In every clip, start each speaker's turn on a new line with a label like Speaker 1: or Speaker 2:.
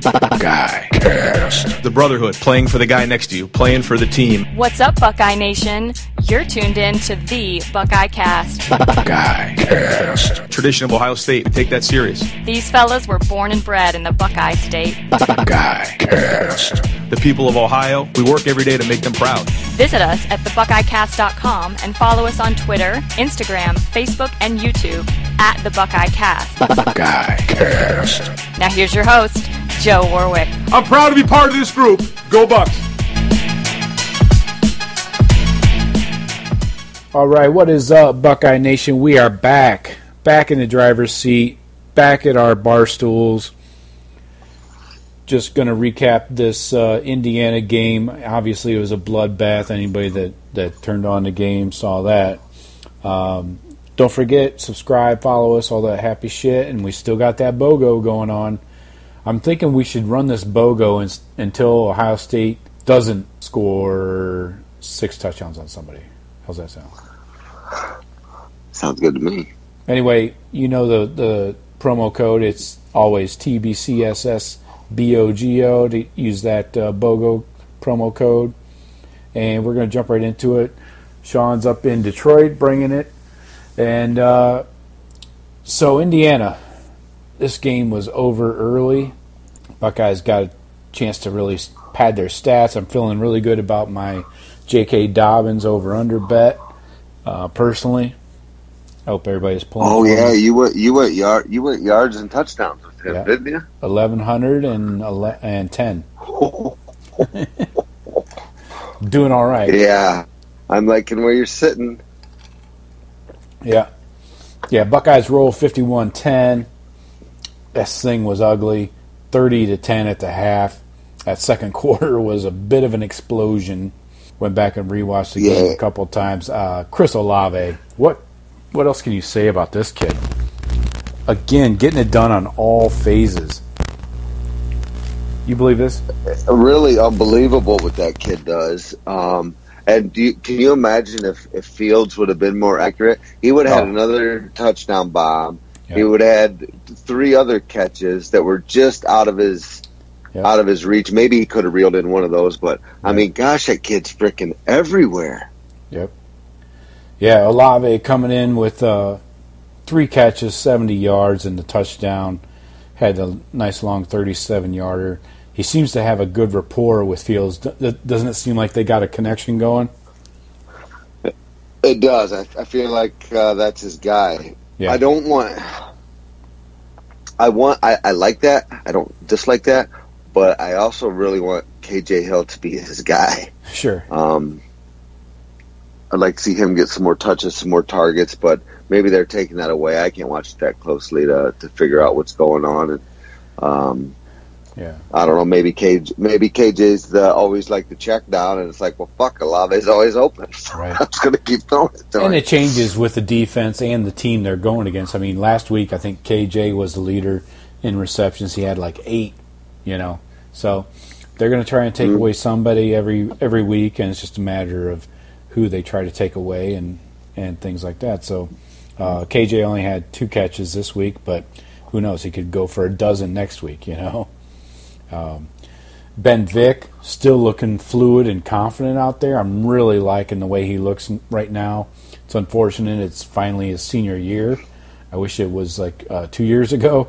Speaker 1: Buckeye Cast. The brotherhood, playing for the guy next to you, playing for the team.
Speaker 2: What's up, Buckeye Nation? You're tuned in to the Buckeye Cast.
Speaker 1: Buckeye Cast. Tradition of Ohio State, we take that serious.
Speaker 2: These fellas were born and bred in the Buckeye State.
Speaker 1: Buckeye Cast. The people of Ohio, we work every day to make them proud.
Speaker 2: Visit us at thebuckeyecast.com and follow us on Twitter, Instagram, Facebook, and YouTube at the Buckeye Cast.
Speaker 1: Buckeye Cast.
Speaker 2: Now here's your host, Joe Warwick.
Speaker 3: I'm proud to be part of this group. Go Bucks!
Speaker 4: All right, what is up, Buckeye Nation? We are back in the driver's seat, back at our bar stools. Just going to recap this Indiana game. Obviously, it was a bloodbath. Anybody that turned on the game saw that. Don't forget, subscribe, follow us, all that happy shit. And we still got that BOGO going on. I'm thinking we should run this BOGO until Ohio State doesn't score 6 touchdowns on somebody. How's that sound?
Speaker 5: Sounds good to me.
Speaker 4: Anyway, you know the promo code. It's always TBCSSBOGO to use that BOGO promo code. And we're going to jump right into it. Shawn's up in Detroit bringing it. And so Indiana, this game was over early. Buckeyes got a chance to really pad their stats. I'm feeling really good about my J.K. Dobbins over/under bet. Personally, I hope everybody's playing.
Speaker 5: Oh yeah, you went yards and touchdowns with him, didn't you?
Speaker 4: 1,110. Doing all right.
Speaker 5: Yeah, I'm liking where you're sitting.
Speaker 4: Yeah. Buckeyes roll 51-10. This thing was ugly. 30-10 at the half. That second quarter was a bit of an explosion. Went back and rewatched the game a couple of times. Chris Olave, what else can you say about this kid? Again, getting it done on all phases. You believe this?
Speaker 5: Really unbelievable what that kid does. And can you imagine if Fields would have been more accurate? He would have had another touchdown bomb. Yeah. He would have had 3 other catches that were just out of his reach. Maybe he could have reeled in one of those, but I mean, gosh, that kid's freaking everywhere.
Speaker 4: Yep. Yeah, Olave coming in with 3 catches, 70 yards, and the touchdown. Had a nice long 37-yarder. He seems to have a good rapport with Fields. Doesn't it seem like they got a connection going?
Speaker 5: It does. I feel like that's his guy. Yeah. I like that. I don't dislike that. But I also really want KJ Hill to be his guy.
Speaker 4: Sure.
Speaker 5: I'd like to see him get some more touches, some more targets, but maybe they're taking that away. I can't watch it that closely to figure out what's going on. And I don't know. Maybe KJ's always like the check down, and it's like, well, fuck, Olave's always open. So right. I'm just going to keep throwing it to him.
Speaker 4: And it changes with the defense and the team they're going against. I mean, last week I think KJ was the leader in receptions. He had like 8. So they're going to try and take away somebody every week, and it's just a matter of who they try to take away and things like that. So KJ only had 2 catches this week, but who knows? He could go for a dozen next week, Ben Vick still looking fluid and confident out there. I'm really liking the way he looks right now. It's unfortunate it's finally his senior year. I wish it was like 2 years ago,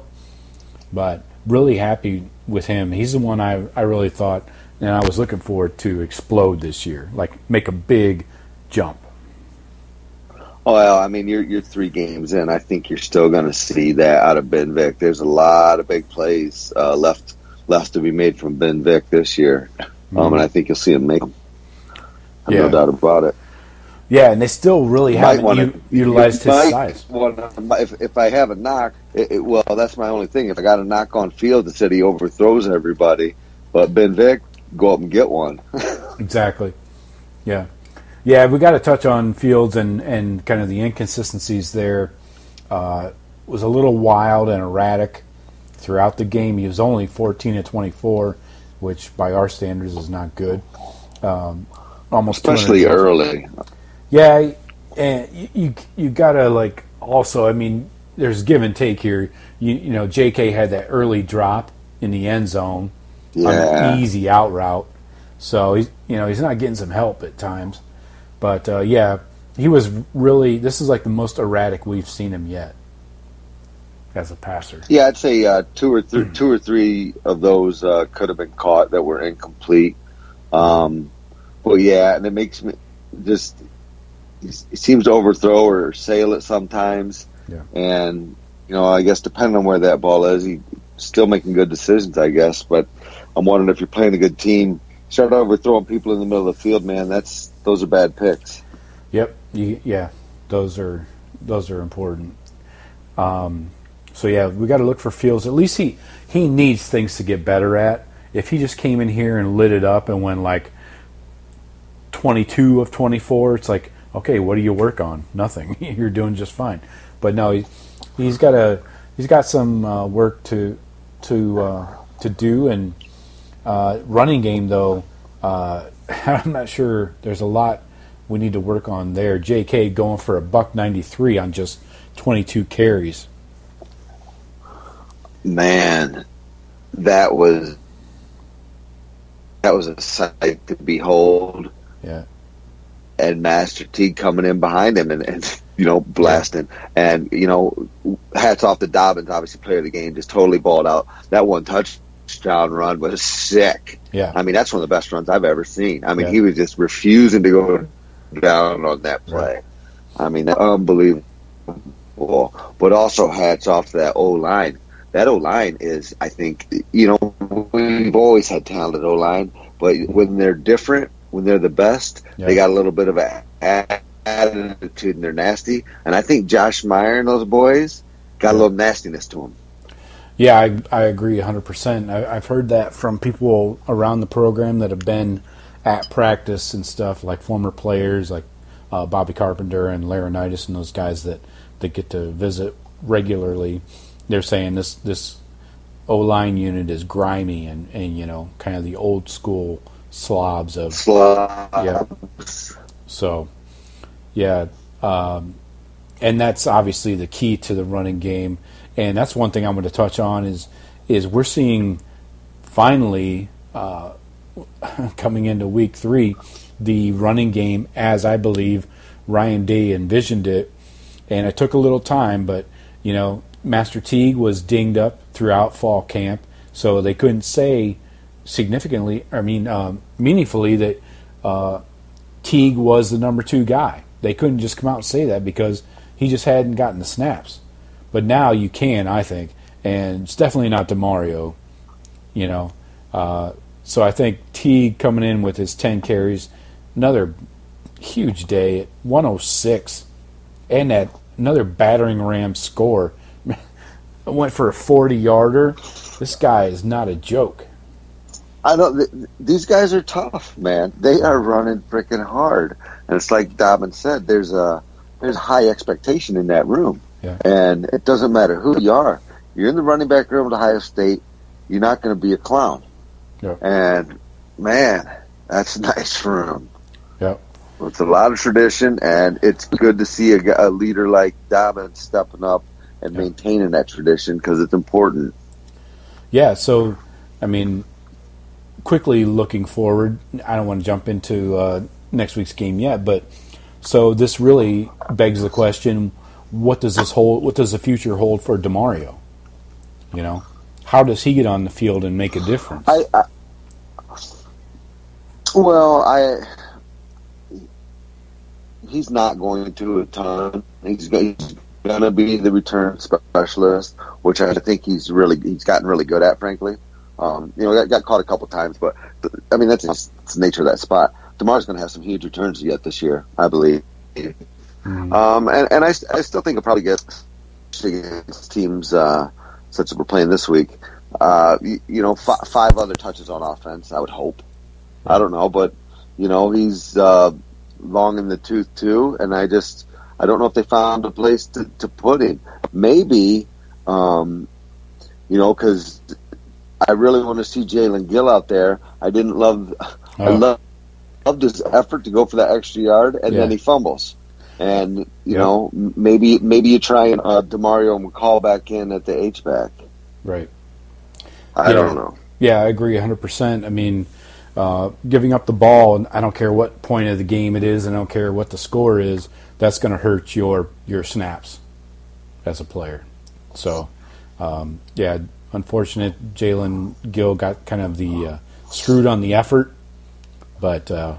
Speaker 4: but really happy with him. He's the one I really thought, and I was looking forward to explode this year, like make a big jump.
Speaker 5: Oh, well, I mean, you're 3 games in. I think you're still going to see that out of Ben Vick. There's a lot of big plays left to be made from Ben Vick this year, and I think you'll see him make them. No doubt about it.
Speaker 4: Yeah, and they still really haven't utilized his size.
Speaker 5: If I have a knock, well, that's my only thing. If I got a knock on Field that said he overthrows everybody, but Ben Vick, go up and get one.
Speaker 4: Exactly. Yeah. Yeah, we got to touch on Fields and kind of the inconsistencies there. Was a little wild and erratic throughout the game. He was only 14 of 24, which by our standards is not good. Almost
Speaker 5: especially early.
Speaker 4: Yeah, and you gotta also. I mean, there's give and take here. You know, J.K. had that early drop in the end zone on an easy out route. So he's not getting some help at times. But he was really. This is like the most erratic we've seen him yet as a passer.
Speaker 5: Yeah, I'd say two or three of those could have been caught that were incomplete. Well, yeah, and it makes me just. He seems to overthrow or sail it sometimes. Yeah. And I guess depending on where that ball is, he's still making good decisions, I guess. But I'm wondering if you're playing a good team, start overthrowing people in the middle of the field, man. Those are bad picks.
Speaker 4: Yep. Those are important. So yeah, we got to look for Fields. At least he needs things to get better at. If he just came in here and lit it up and went like 22 of 24, it's like, okay, what do you work on? Nothing. You're doing just fine. But no, he's got some work to do. And running game though, I'm not sure. There's a lot we need to work on there. J.K. going for $193 on just 22 carries.
Speaker 5: Man, that was a sight to behold.
Speaker 4: Yeah.
Speaker 5: And Master Teague coming in behind him and blasting. And, hats off to Dobbins, obviously player of the game, just totally balled out. That one touchdown run was sick.
Speaker 4: Yeah.
Speaker 5: I mean, that's one of the best runs I've ever seen. I mean, he was just refusing to go down on that play.
Speaker 4: Right.
Speaker 5: I mean, unbelievable. But also hats off to that O-line. That O-line is, I think, we've always had talented O-line, but when they're different, when they're the best, they got a little bit of an attitude and they're nasty. And I think Josh Meyer and those boys got a little nastiness to them.
Speaker 4: Yeah, I agree 100%. I've heard that from people around the program that have been at practice and stuff, like former players like Bobby Carpenter and Laurinaitis and those guys that get to visit regularly. They're saying this O-line unit is grimy and kind of the old school slobs. Yeah. So, yeah. And that's obviously the key to the running game. And that's one thing I'm going to touch on is we're seeing finally coming into week 3 the running game as I believe Ryan Day envisioned it. And it took a little time, but Master Teague was dinged up throughout fall camp, so they couldn't say meaningfully that Teague was the number 2 guy. They couldn't just come out and say that because he just hadn't gotten the snaps. But now you can, I think, and it's definitely not DeMario, So I think Teague coming in with his 10 carries, another huge day at 106, and that another battering ram score. Went for a 40-yarder. This guy is not a joke.
Speaker 5: I know these guys are tough, man. They are running freaking hard, and it's like Dobbins said. There's high expectation in that room, and it doesn't matter who you are. You're in the running back room at Ohio State. You're not going to be a clown.
Speaker 4: Yeah.
Speaker 5: And man, that's a nice room.
Speaker 4: Yeah.
Speaker 5: It's a lot of tradition, and it's good to see a leader like Dobbins stepping up and maintaining that tradition because it's important.
Speaker 4: Yeah, so, quickly looking forward, I don't want to jump into next week's game yet, but so this really begs the question, what does the future hold for DeMario? How does he get on the field and make a difference?
Speaker 5: He's not going to a ton. He's going to be the return specialist, which I think he's gotten really good at, frankly. Got caught a couple times, but that's the nature of that spot. DeMar's going to have some huge returns yet this year, I believe. Mm-hmm. And I still think he'll probably get teams such as we're playing this week. 5 other touches on offense, I would hope. I don't know, but he's long in the tooth too, and I don't know if they found a place to put him. Maybe, because I really want to see Jalen Gill out there. I loved his effort to go for that extra yard, and then he fumbles. And maybe you try and DeMario McCall back in at the H-back.
Speaker 4: Right.
Speaker 5: I don't know.
Speaker 4: Yeah, I agree 100%. I mean, giving up the ball, and I don't care what point of the game it is, I don't care what the score is, that's going to hurt your snaps as a player. So, yeah, unfortunate Jalen Gill got kind of the screwed on the effort, but yeah.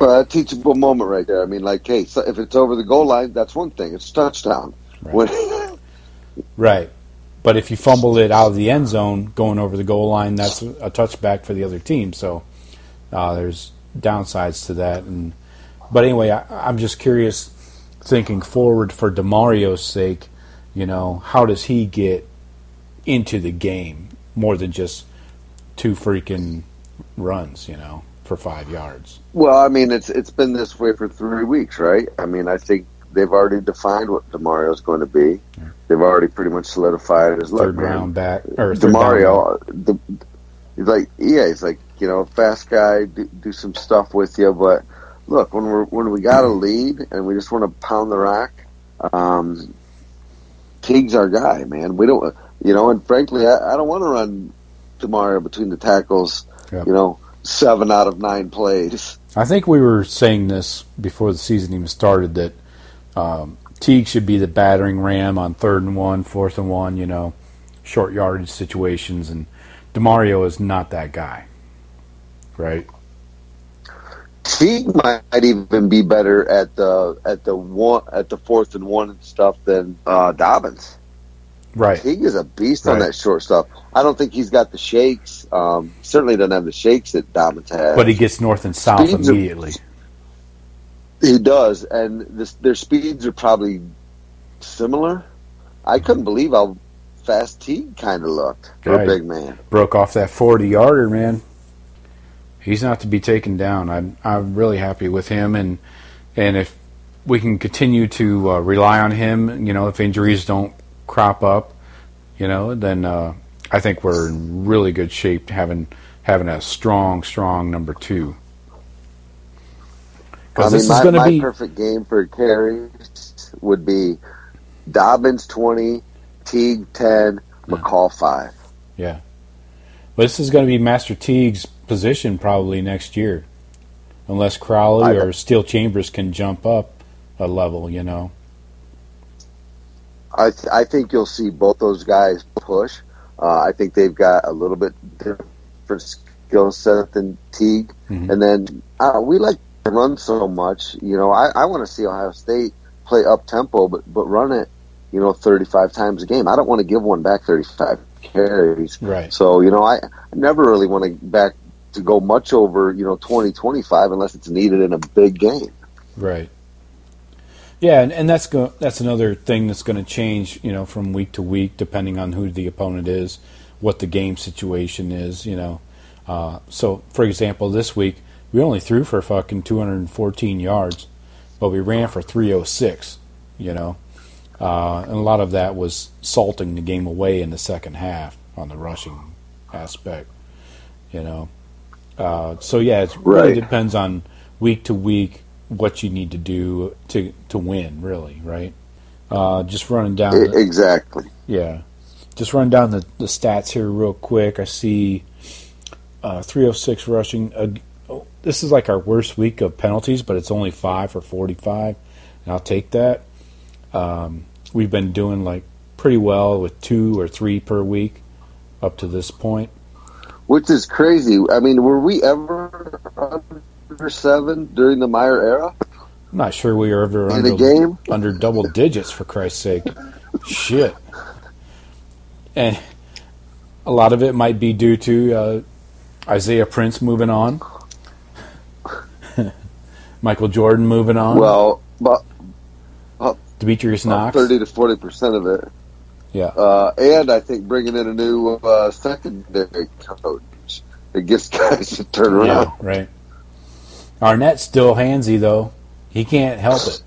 Speaker 5: Well, a teachable moment right there. I mean, like, hey, so if it's over the goal line, that's one thing. It's a touchdown.
Speaker 4: Right. Right. But if you fumble it out of the end zone going over the goal line, that's a touchback for the other team. So there's downsides to that. But anyway, I'm just curious, thinking forward for DeMario's sake, how does he get into the game more than just 2 freaking runs, for 5 yards?
Speaker 5: Well, I mean, it's been this way for 3 weeks, right? I mean, I think they've already defined what DeMario's going to be. Yeah. They've already pretty much solidified his
Speaker 4: third round back. Or
Speaker 5: DeMario, he's like, fast guy, do some stuff with you. But look, when we got a lead and we just want to pound the rock, Teague's our guy, man. We don't, and frankly, I don't want to run DeMario between the tackles, 7 out of 9 plays.
Speaker 4: I think we were saying this before the season even started, that Teague should be the battering ram on 3rd and 1, 4th and 1, short yardage situations, and DeMario is not that guy, right?
Speaker 5: Teague might even be better at the 4th and 1 and stuff than Dobbins.
Speaker 4: Right.
Speaker 5: Teague is a beast on that short stuff. I don't think he's got the shakes. Certainly doesn't have the shakes that Dobbins has.
Speaker 4: But he gets north and south immediately.
Speaker 5: He does, and their speeds are probably similar. I couldn't believe how fast Teague kind of looked for a big man.
Speaker 4: Broke off that 40-yarder, man. He's not to be taken down. I'm really happy with him, and if we can continue to rely on him, if injuries don't crop up, then I think we're in really good shape having a strong number 2.
Speaker 5: I mean, my perfect game for carries would be Dobbins 20, Teague 10, McCall 5.
Speaker 4: Yeah. But this is going to be Master Teague's position probably next year, unless Crowley or Steel Chambers can jump up a level,
Speaker 5: I think you'll see both those guys push. I think they've got a little bit different skill set than Teague. Mm-hmm. And then we like to run so much. I want to see Ohio State play up-tempo, but run it, 35 times a game. I don't want to give one back 35 carries.
Speaker 4: Right.
Speaker 5: So, I never really want to go much over, 20, 25 unless it's needed in a big game.
Speaker 4: Right. Yeah, and that's another thing that's going to change, from week to week, depending on who the opponent is, what the game situation is, So, for example, this week, we only threw for fucking 214 yards, but we ran for 306, and a lot of that was salting the game away in the second half on the rushing aspect, So, yeah, it really depends on week to week what you need to do to win, really, right? Just running down
Speaker 5: exactly.
Speaker 4: Just running down the stats here real quick. I see 306 rushing. This is like our worst week of penalties, but it's only 5 for 45, and I'll take that. We've been doing like pretty well with 2 or 3 per week up to this point,
Speaker 5: which is crazy. I mean, were we ever under 7 during the Meyer era?
Speaker 4: I'm not sure we were ever
Speaker 5: in a game
Speaker 4: under double digits, for Christ's sake. Shit. And a lot of it might be due to Isaiah Prince moving on, Michael Jordan moving on.
Speaker 5: Well, but
Speaker 4: Demetrius Knox,
Speaker 5: 30 to 40% of it.
Speaker 4: Yeah,
Speaker 5: and I think bringing in a new secondary coach that gets guys to turn around.
Speaker 4: Yeah, right. Arnett's still handsy, though. He can't help it.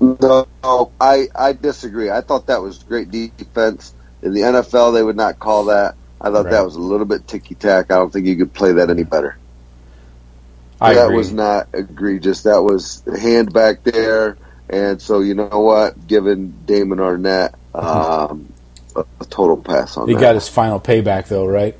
Speaker 5: No, I disagree. I thought that was great defense. In the NFL, they would not call that. I thought that was a little bit ticky-tack. I don't think you could play that any better.
Speaker 4: I agree.
Speaker 5: That was not egregious. That was hand back there. And so, you know what? Given Damon Arnett, a total pass on
Speaker 4: he
Speaker 5: that.
Speaker 4: He got his final payback, though, right?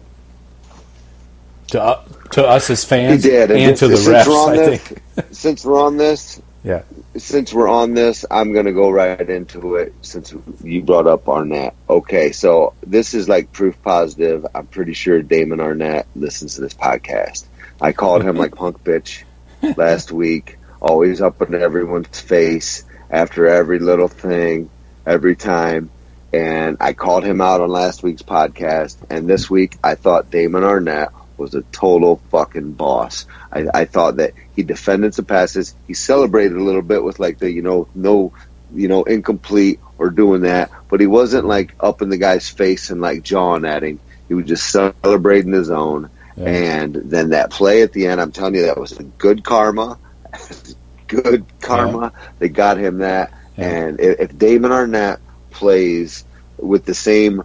Speaker 4: To us as fans,
Speaker 5: he did.
Speaker 4: and to the refs, I think.
Speaker 5: Since we're on this,
Speaker 4: yeah.
Speaker 5: Since we're on this, I'm going to go right into it since you brought up Arnett. Okay, so this is like proof positive. I'm pretty sure Damon Arnett listens to this podcast. I called him like punk bitch last week, always up in everyone's face after every little thing, every time. And I called him out on last week's podcast. And this week, I thought Damon Arnett was a total fucking boss. I thought that he defended some passes. He celebrated a little bit with like the, no, incomplete or doing that. But he wasn't like up in the guy's face and like jawing at him. He was just celebrating his own. Yeah. And then that play at the end, I'm telling you, that was a good karma. Good karma. Yeah. They got him that. Yeah. And if Damon Arnett plays with the same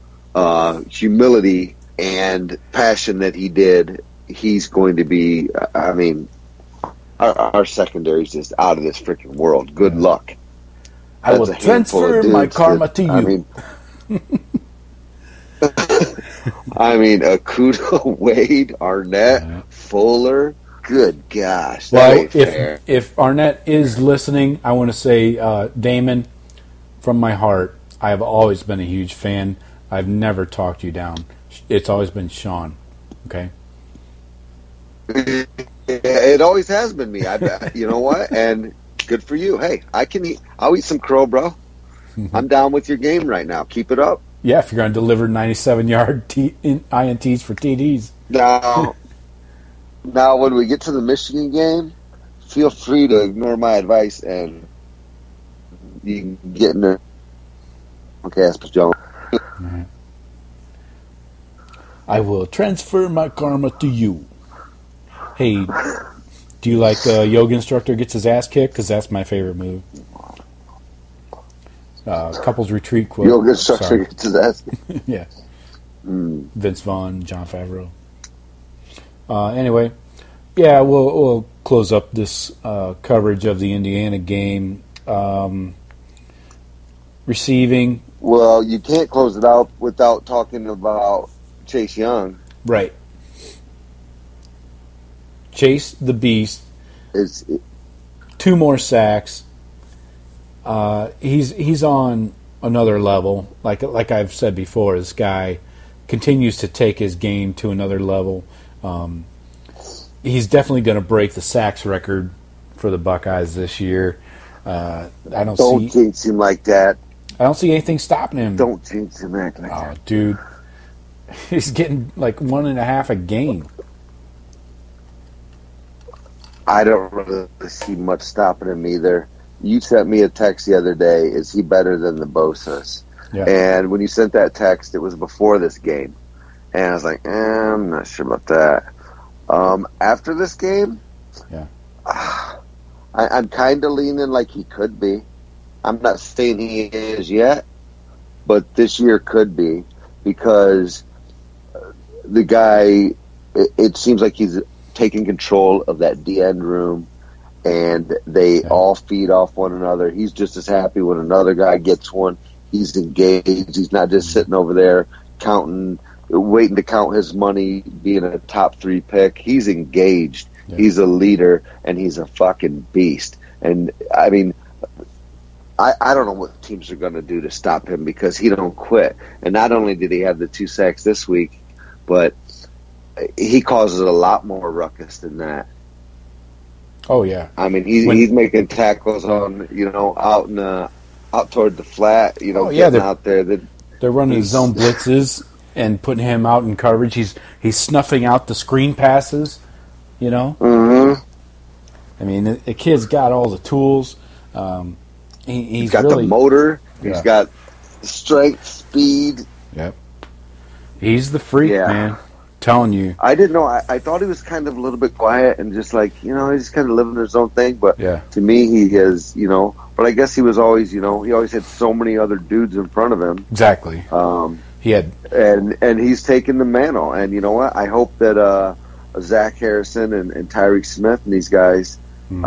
Speaker 5: humility and passion that he did, he's going to be, our secondary is just out of this freaking world. Good luck.
Speaker 4: I will transfer my karma to you.
Speaker 5: Akuda, Wade, Arnett, Fuller, good gosh.
Speaker 4: Well, if Arnett is listening, I want to say, Damon, from my heart, I have always been a huge fan. I've never talked you down. It's always been Shawn. Okay?
Speaker 5: It always has been me. You know what? And good for you. Hey, I'll eat some crow, bro. I'm down with your game right now. Keep it up.
Speaker 4: Yeah, if you're going to deliver 97-yard INTs for TDs.
Speaker 5: Now, when we get to the Michigan game, feel free to ignore my advice and you can get in there. Okay, Asper Jones.
Speaker 4: Mm-hmm. I will transfer my karma to you. Hey, do you like yoga instructor gets his ass kicked? Because that's my favorite move. Couples retreat quote.
Speaker 5: Yoga instructor gets his ass kicked.
Speaker 4: Yeah. Vince Vaughn, John Favreau. Anyway, yeah, we'll close up this coverage of the Indiana game. Receiving.
Speaker 5: Well, you can't close it out without talking about Chase Young.
Speaker 4: Right. Chase the Beast. 2 more sacks. He's on another level. Like I've said before, this guy continues to take his game to another level. He's definitely going to break the sacks record for the Buckeyes this year. Don't
Speaker 5: jinx him like that.
Speaker 4: I don't see anything stopping him.
Speaker 5: Don't jinx him like that.
Speaker 4: Oh, dude. He's getting like 1.5 a game.
Speaker 5: I don't really see much stopping him either. You sent me a text the other day, is he better than the Bosas? Yeah. And when you sent that text, it was before this game. And I was like, I'm not sure about that. After this game,
Speaker 4: yeah,
Speaker 5: I'm kind of leaning like he could be. I'm not saying he is yet, but this year could be because the guy, it seems like he's taking control of that D-end room, and they all feed off one another. He's just as happy when another guy gets one. He's engaged. He's not just sitting over there waiting to count his money, being a top 3 pick. He's engaged. Yeah. He's a leader, and he's a fucking beast. And, I don't know what teams are going to do to stop him because he don't quit. And not only did he have the 2 sacks this week, but he causes a lot more ruckus than that.
Speaker 4: Oh yeah,
Speaker 5: he's making tackles on out toward the flat. Getting out there.
Speaker 4: They're running zone blitzes and putting him out in coverage. He's snuffing out the screen passes.
Speaker 5: Mm-hmm.
Speaker 4: The kid's got all the tools. He's
Speaker 5: got
Speaker 4: really,
Speaker 5: the motor.
Speaker 4: Yeah.
Speaker 5: He's got strength, speed.
Speaker 4: Yep. He's the freak, man. Telling you.
Speaker 5: I didn't know. I thought he was kind of a little bit quiet and just like, he's kind of living his own thing. But to me, he is, but I guess he was always, he always had so many other dudes in front of him.
Speaker 4: Exactly. He had.
Speaker 5: And he's taken the mantle. And you know what? I hope that Zach Harrison and Tyreek Smith and these guys do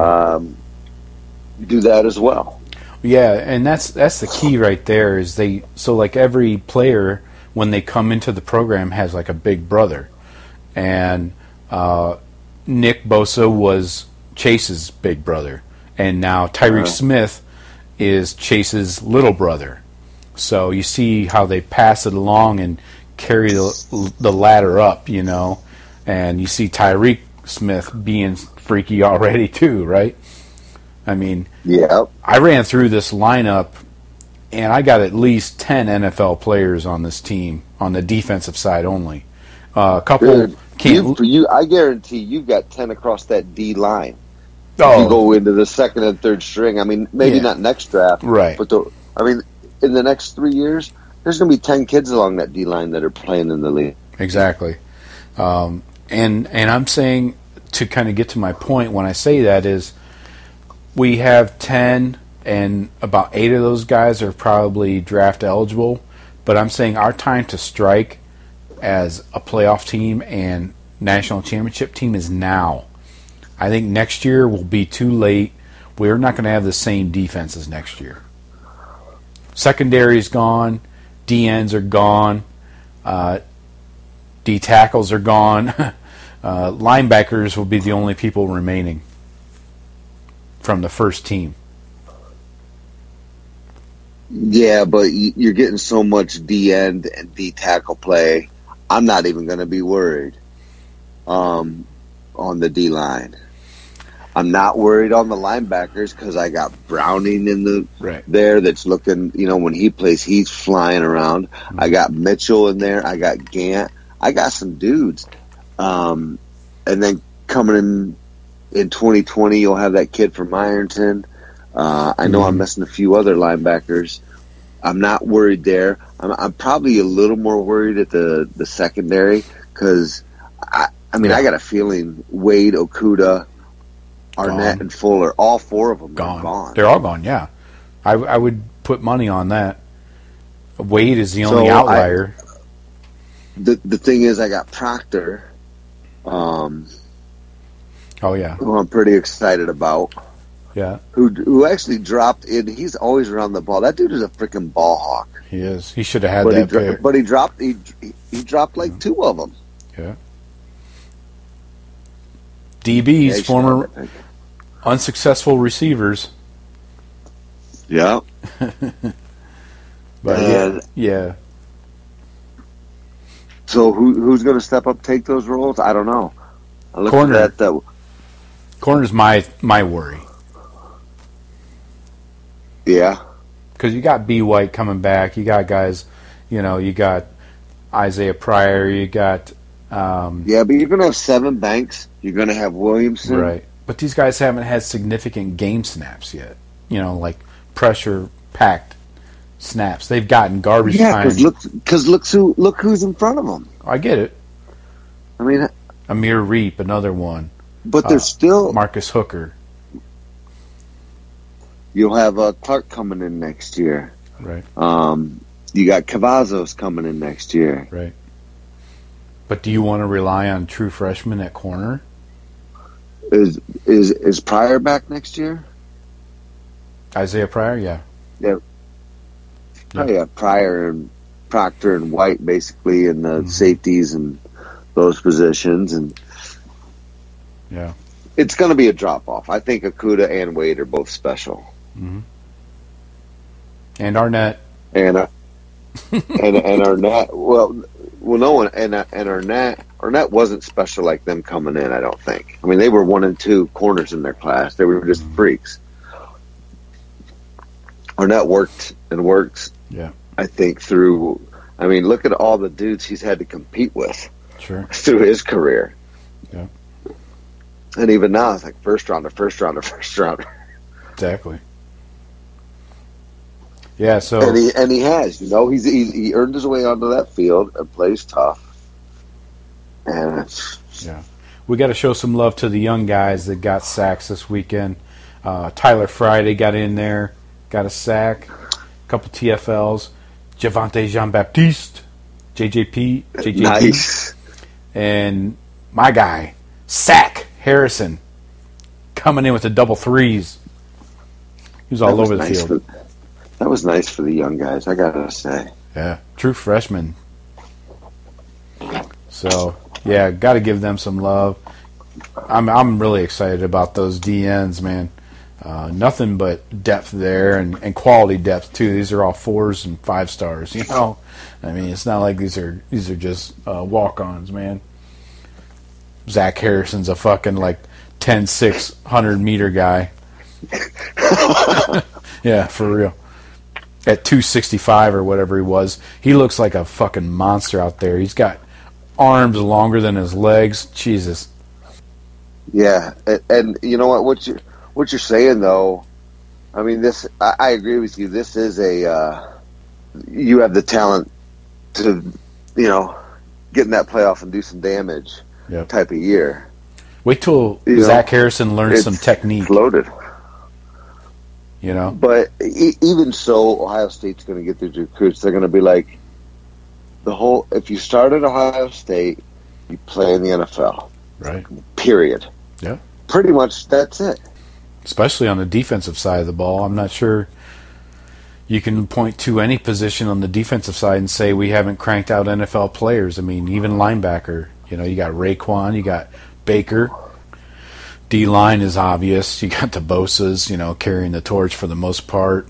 Speaker 5: that as well.
Speaker 4: Yeah, and that's the key right there. Is like every player when they come into the program has like a big brother, and Nick Bosa was Chase's big brother, and now Tyreek Smith is Chase's little brother. So you see how they pass it along and carry the ladder up, you know, and you see Tyreek Smith being freaky already too, right? I mean,
Speaker 5: yeah. I
Speaker 4: ran through this lineup, and I got at least 10 NFL players on this team on the defensive side only. A couple can't.
Speaker 5: I guarantee you've got 10 across that D line.
Speaker 4: Oh.
Speaker 5: You go into the second and third string. I mean, maybe not next draft,
Speaker 4: right?
Speaker 5: But in the next 3 years, there's going to be 10 kids along that D line that are playing in the league.
Speaker 4: Exactly, and I'm saying, to kind of get to my point when I say that, is we have 10, and about 8 of those guys are probably draft eligible. But I'm saying our time to strike as a playoff team and national championship team is now. I think next year will be too late. We're not going to have the same defense as next year. Secondary's gone. D-ends are gone. D-tackles are gone. Linebackers will be the only people remaining from the first team.
Speaker 5: Yeah, but you're getting so much D-end and D-tackle play. I'm not even going to be worried on the D-line. I'm not worried on the linebackers because I got Browning in there that's looking, you know, when he plays, he's flying around. Mm-hmm. I got Mitchell in there. I got Gant. I got some dudes. And then coming in 2020, you'll have that kid from Ironton. I know I'm missing a few other linebackers. I'm not worried there. I'm probably a little more worried at the secondary because, I got a feeling Wade, Okudah, Arnett, and Fuller, all 4 of them are gone.
Speaker 4: They're all gone, yeah. I would put money on that. Wade is the only outlier.
Speaker 5: The thing is, I got Proctor.
Speaker 4: Oh, yeah.
Speaker 5: Who I'm pretty excited about.
Speaker 4: Yeah.
Speaker 5: Who actually dropped in. He's always around the ball. That dude is a freaking ball hawk.
Speaker 4: He is. He should have had that pick.
Speaker 5: But he dropped like 2 of them.
Speaker 4: Yeah. DBs, former unsuccessful receivers.
Speaker 5: Yeah.
Speaker 4: But yeah.
Speaker 5: So who's going to step up, take those roles? I don't know. I look
Speaker 4: Corner.
Speaker 5: at that.
Speaker 4: Corner's my worry.
Speaker 5: Yeah.
Speaker 4: Because you got B. White coming back. You got guys, you know, you got Isaiah Pryor. You got...
Speaker 5: yeah, but you're going to have 7 Banks. You're going to have Williamson.
Speaker 4: Right. But these guys haven't had significant game snaps yet. You know, like pressure-packed snaps. They've gotten garbage time.
Speaker 5: Yeah, because look who's in front of them.
Speaker 4: I get it.
Speaker 5: I mean...
Speaker 4: Amir Reap, another one.
Speaker 5: But there's still...
Speaker 4: Marcus Hooker.
Speaker 5: You'll have Clark coming in next year.
Speaker 4: Right.
Speaker 5: You got Cavazos coming in next year.
Speaker 4: Right. But do you want to rely on true freshmen at corner?
Speaker 5: Is Pryor back next year?
Speaker 4: Isaiah Pryor, yeah.
Speaker 5: Yeah. Oh, yeah. Pryor and Proctor and White basically in the safeties and those positions. And
Speaker 4: yeah.
Speaker 5: It's going to be a drop-off. I think Okudah and Wade are both special.
Speaker 4: Mm-hmm. And Arnett.
Speaker 5: And Arnett, well, no one, and Arnett wasn't special like them coming in, I don't think. I mean, they were 1 and 2 corners in their class. They were just freaks. Arnett worked and works,
Speaker 4: yeah.
Speaker 5: I think, through, I mean, look at all the dudes he's had to compete with through his career.
Speaker 4: Yeah.
Speaker 5: And even now, it's like first rounder.
Speaker 4: Exactly. Yeah, so
Speaker 5: and he has, you know, he earned his way onto that field and plays tough. And
Speaker 4: yeah, we got to show some love to the young guys that got sacks this weekend. Tyler Friday got in there, got a sack, a couple TFLs. Javante Jean-Baptiste, JJP,
Speaker 5: nice,
Speaker 4: and my guy Sack Harrison coming in with the double threes. He was all over the field.
Speaker 5: That was nice for the young guys, I gotta say.
Speaker 4: Yeah, true freshman. So, yeah, got to give them some love. I'm really excited about those DNs, man. Nothing but depth there and quality depth too. These are all 4s and 5 stars. You know, I mean, it's not like these are just walk-ons, man. Zach Harrison's a fucking like 10'6", 100-meter guy. Yeah, for real. At 265 or whatever he was, he looks like a fucking monster out there. He's got arms longer than his legs. Jesus.
Speaker 5: Yeah, and you know what you're saying though. I mean, I agree with you. This is you have the talent to, get in that playoff and do some damage.
Speaker 4: Yep.
Speaker 5: Type of year.
Speaker 4: Wait till Zach Harrison learns some technique.
Speaker 5: Loaded.
Speaker 4: But
Speaker 5: even so, Ohio State's going to get these recruits. They're going to be like, if you start at Ohio State, you play in the NFL.
Speaker 4: Right.
Speaker 5: Period.
Speaker 4: Yeah.
Speaker 5: Pretty much that's it.
Speaker 4: Especially on the defensive side of the ball. I'm not sure you can point to any position on the defensive side and say we haven't cranked out NFL players. I mean, even linebacker. You got Raekwon, you got Baker. D-line is obvious. You got the Bosas, carrying the torch for the most part.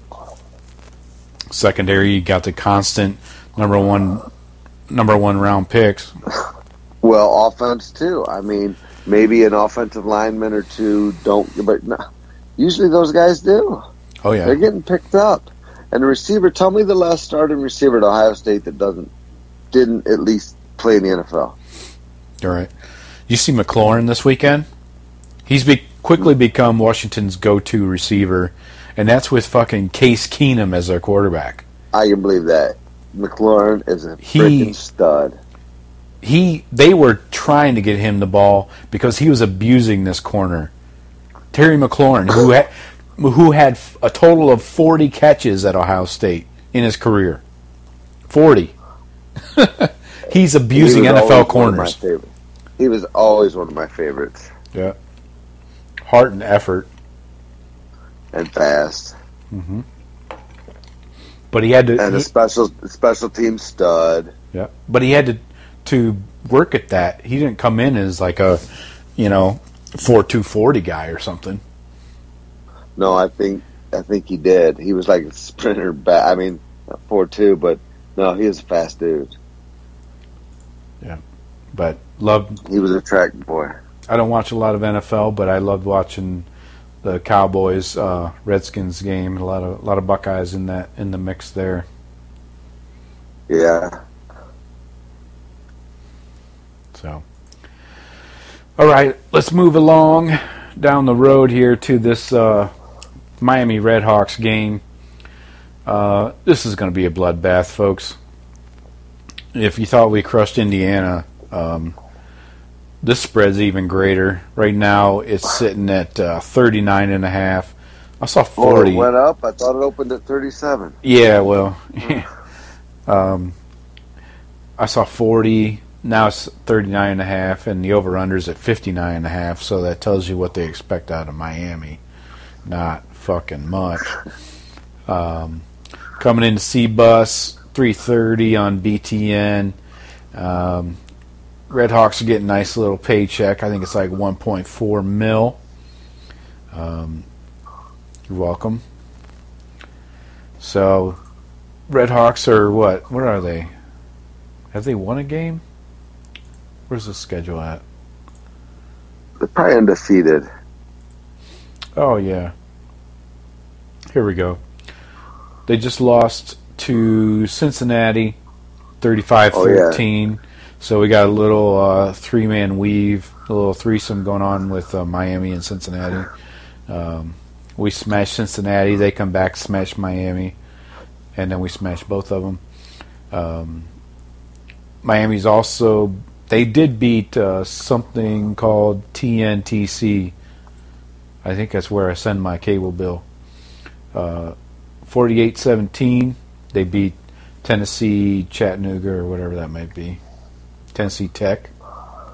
Speaker 4: Secondary, you got the constant number one round picks.
Speaker 5: Well, offense too. I mean, maybe an offensive lineman or two don't, but no, usually those guys do.
Speaker 4: Oh yeah,
Speaker 5: they're getting picked up. And the receiver, tell me the last starting receiver at Ohio State that didn't at least play in the NFL.
Speaker 4: All right. You see McLaurin this weekend? He's quickly become Washington's go-to receiver, and that's with fucking Case Keenum as their quarterback.
Speaker 5: I can believe that. McLaurin is a freaking stud.
Speaker 4: They were trying to get him the ball because he was abusing this corner. Terry McLaurin, who had a total of 40 catches at Ohio State in his career. 40. He's abusing NFL corners.
Speaker 5: He was always one of my favorites.
Speaker 4: Yeah. Heart and effort.
Speaker 5: And fast.
Speaker 4: Mm-hmm. But he had to...
Speaker 5: And a special team stud.
Speaker 4: Yeah. But he had to work at that. He didn't come in as like a, 4.240 guy or something.
Speaker 5: No, I think he did. He was like a sprinter back. I mean, 4.2, but no, he was a fast dude.
Speaker 4: Yeah. But
Speaker 5: he was a track boy.
Speaker 4: I don't watch a lot of NFL, but I loved watching the Cowboys Redskins game. A lot of Buckeyes in the mix there.
Speaker 5: Yeah.
Speaker 4: So, all right, let's move along down the road here to this Miami Redhawks game. This is going to be a bloodbath, folks. If you thought we crushed Indiana, this spread's even greater. Right now, it's sitting at 39.5. I saw 40.
Speaker 5: Oh, it went up? I thought it opened at 37.
Speaker 4: Yeah, well, I saw 40. Now it's 39.5, and the over-under's at 59.5, so that tells you what they expect out of Miami. Not fucking much. Coming into C-Bus, 3:30 on BTN. Redhawks are getting a nice little paycheck. I think it's like 1.4 mil. You're welcome. So, Redhawks are what? Where are they? Have they won a game? Where's the schedule at?
Speaker 5: They're probably undefeated.
Speaker 4: Oh, yeah. Here we go. They just lost to Cincinnati, 35-13.
Speaker 5: Yeah.
Speaker 4: So we got a little three-man weave, a little threesome going on with Miami and Cincinnati. We smash Cincinnati. They come back, smash Miami. And then we smash both of them. Miami's also... They did beat something called TNTC. I think that's where I send my cable bill. 48-17. They beat Tennessee, Chattanooga, or whatever that might be. Tennessee Tech. I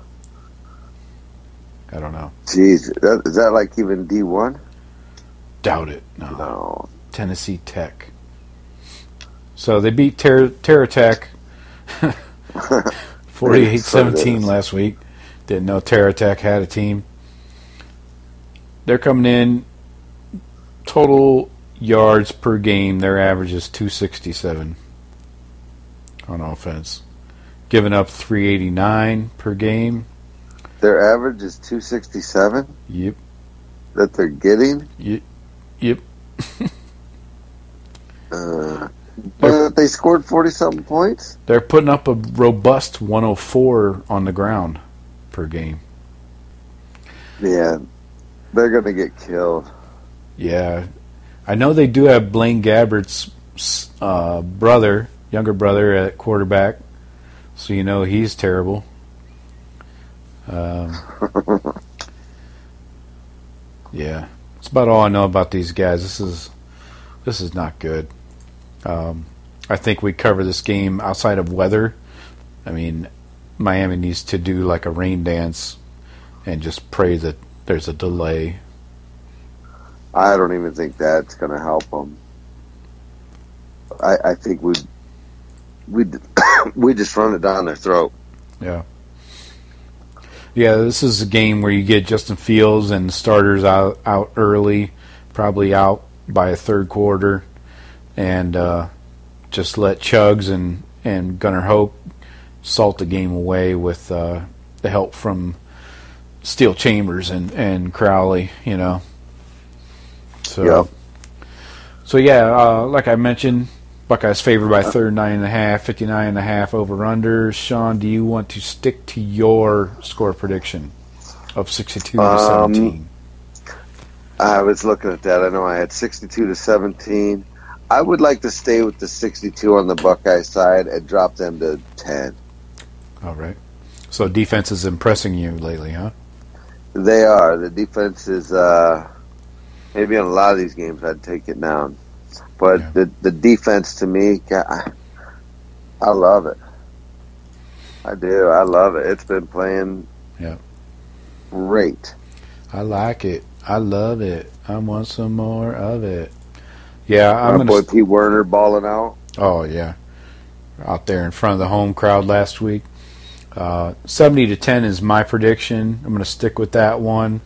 Speaker 4: don't know.
Speaker 5: Jeez, is that like even D1?
Speaker 4: Doubt it.
Speaker 5: No.
Speaker 4: Tennessee Tech. So they beat Terra Tech 48-17 last week. Didn't know Terra Tech had a team. They're coming in total yards per game. Their average is 267 on offense. Giving up 389 per game.
Speaker 5: Their average is 267?
Speaker 4: Yep.
Speaker 5: That they're getting?
Speaker 4: Yep.
Speaker 5: But they scored 40-something points?
Speaker 4: They're putting up a robust 104 on the ground per game.
Speaker 5: Yeah. They're going to get killed.
Speaker 4: Yeah. I know they do have Blaine Gabbert's younger brother at quarterback. So you know he's terrible. Yeah. That's about all I know about these guys. This is not good. I think we cover this game outside of weather. I mean, Miami needs to do like a rain dance and just pray that there's a delay.
Speaker 5: I don't even think that's going to help them. I think we just run it down their throat.
Speaker 4: Yeah. Yeah, this is a game where you get Justin Fields and starters out early, probably out by a third quarter, and just let Chugs and Gunnar Hoke salt the game away with the help from Steel Chambers and Crowley, you know. So, like I mentioned, Buckeyes favored by 39.5, 59.5 over/under. Shawn, do you want to stick to your score prediction of 62-17?
Speaker 5: I was looking at that. I know I had 62-17. I would like to stay with the 62 on the Buckeye side and drop them to 10.
Speaker 4: All right. So defense is impressing you lately, huh?
Speaker 5: They are. The defense is maybe on a lot of these games I'd take it down. But the defense to me, I love it. I do. I love it. It's been playing great.
Speaker 4: I like it. I love it. I want some more of it. Yeah,
Speaker 5: My boy P. Werner balling out.
Speaker 4: Oh, yeah. Out there in front of the home crowd last week. 70-10 is my prediction. I'm going to stick with that one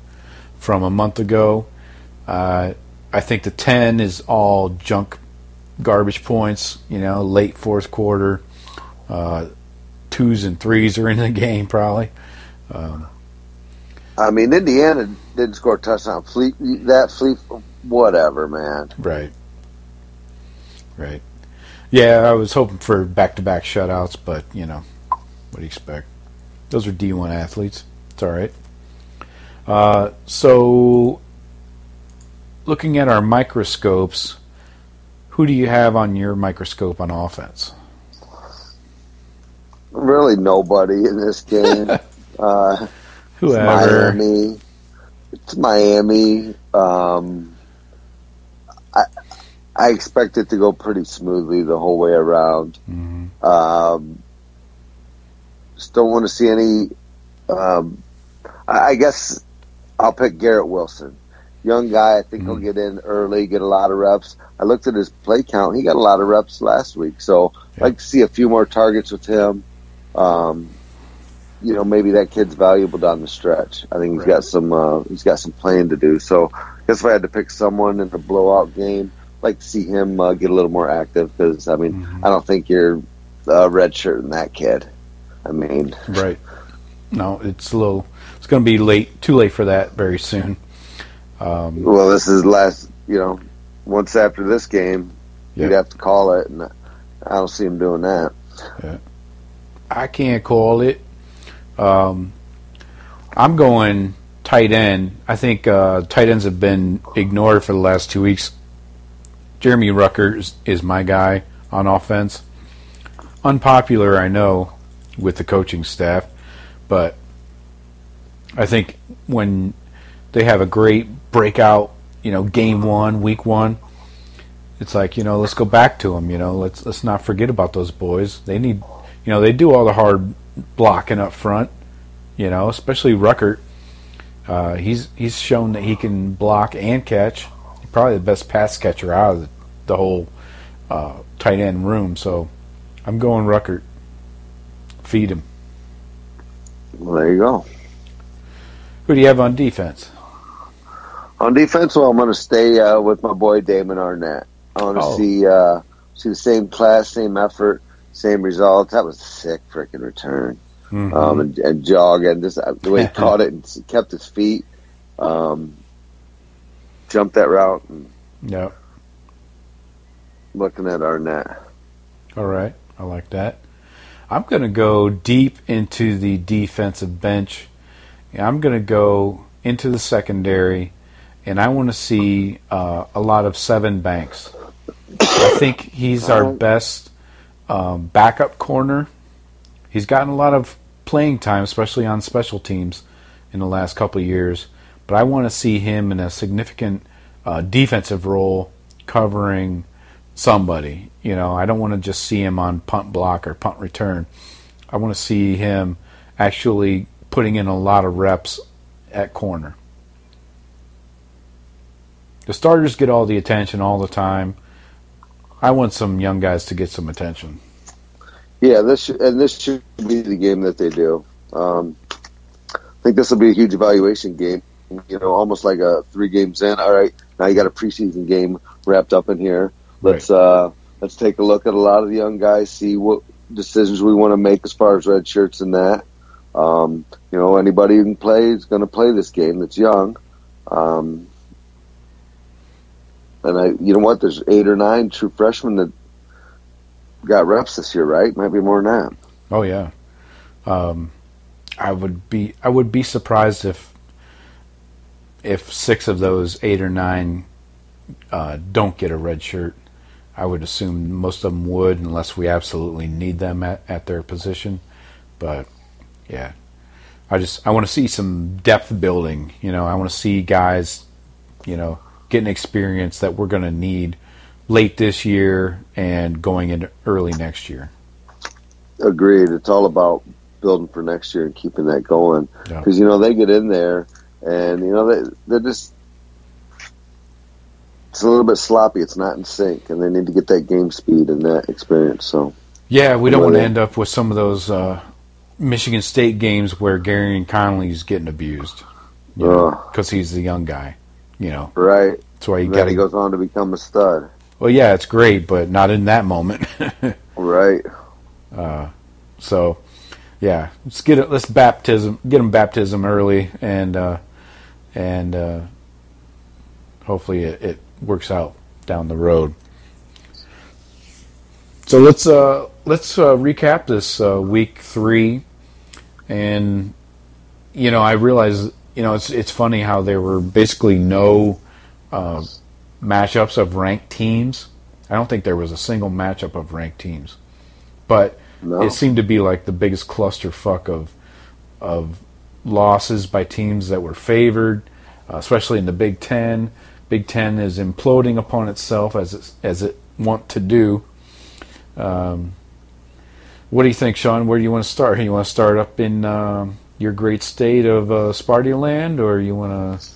Speaker 4: from a month ago. I think the 10 is all junk garbage points, you know, late fourth quarter. 2s and 3s are in the game probably.
Speaker 5: I mean, Indiana didn't score a touchdown. Fleet, whatever, man.
Speaker 4: Right. Yeah, I was hoping for back-to-back shutouts, but, you know, what do you expect? Those are D1 athletes. It's all right. So, looking at our microscopes, who do you have on your microscope on offense?
Speaker 5: Really nobody in this game.
Speaker 4: Whoever.
Speaker 5: It's Miami. I expect it to go pretty smoothly the whole way around.
Speaker 4: Mm-hmm.
Speaker 5: Just don't want to see any. I guess I'll pick Garrett Wilson. Young guy, I think he'll get in early, get a lot of reps. I looked at his play count. He got a lot of reps last week. So I'd like to see a few more targets with him. You know, maybe that kid's valuable down the stretch. I think he's got some playing to do. So I guess if I had to pick someone in a blowout game, I'd like to see him get a little more active because, I mean, I don't think you're redshirting that kid. I mean. Right.
Speaker 4: No, it's going to be too late for that very soon.
Speaker 5: Well, this is once after this game, you'd have to call it, and I don't see him doing that.
Speaker 4: Yeah. I can't call it. I'm going tight end. I think tight ends have been ignored for the last 2 weeks. Jeremy Rucker is my guy on offense. Unpopular, I know, with the coaching staff, but I think when they have a great breakout, game 1, week 1, it's like, let's go back to them. Let's not forget about those boys. They need, they do all the hard blocking up front. Especially Ruckert. He's shown that he can block and catch. He probably the best pass catcher out of the whole tight end room. So I'm going Ruckert. Feed him.
Speaker 5: Well, there you go.
Speaker 4: Who do you have on defense?
Speaker 5: On defense, well, I'm going to stay with my boy Damon Arnett. I want to see the same class, same effort, same results. That was a sick freaking return. Mm-hmm. And jog, and just the way he caught it and kept his feet, jumped that route. And
Speaker 4: yep.
Speaker 5: Looking at Arnett.
Speaker 4: All right. I like that. I'm going to go deep into the defensive bench. I'm going to go into the secondary, and I want to see a lot of Sevyn Banks. I think he's our best backup corner. He's gotten a lot of playing time, especially on special teams, in the last couple of years. But I want to see him in a significant defensive role covering somebody. You know, I don't want to just see him on punt block or punt return. I want to see him actually putting in a lot of reps at corner. The starters get all the attention all the time. I want some young guys to get some attention.
Speaker 5: Yeah, this should be the game that they do. I think this will be a huge evaluation game. You know, almost like a 3 games in. All right, now you got a preseason game wrapped up in here. Let's take a look at a lot of the young guys, see what decisions we want to make as far as red shirts and that. You know, anybody who can play is going to play this game that's young. And you know what? There's 8 or 9 true freshmen that got reps this year, right? Might be more than that.
Speaker 4: Oh yeah. I would be surprised if 6 of those 8 or 9 don't get a red shirt. I would assume most of them would, unless we absolutely need them at their position. But yeah, I want to see some depth building. You know, I want to see guys, you know, getting experience that we're going to need late this year and going into early next year.
Speaker 5: Agreed. It's all about building for next year and keeping that going. Because, you know, they get in there and, you know, they're just, it's a little bit sloppy. It's not in sync, and they need to get that game speed and that experience. So
Speaker 4: yeah, we don't want to end up with some of those Michigan State games where Gary and Connolly's getting abused because he's the young guy. You know,
Speaker 5: right?
Speaker 4: That's why he
Speaker 5: goes on to become a stud.
Speaker 4: Well, yeah, it's great, but not in that moment.
Speaker 5: Right.
Speaker 4: So, yeah, let's get him baptism early, and hopefully it works out down the road. So let's recap this week 3, and you know, I realize, you know, it's funny how there were basically no matchups of ranked teams. I don't think there was a single matchup of ranked teams, but it seemed to be like the biggest clusterfuck of losses by teams that were favored, especially in the Big Ten. Big Ten is imploding upon itself as it want to do. What do you think, Shawn? Where do you want to start? You want to start up in your great state of Sparty-land, or you want to?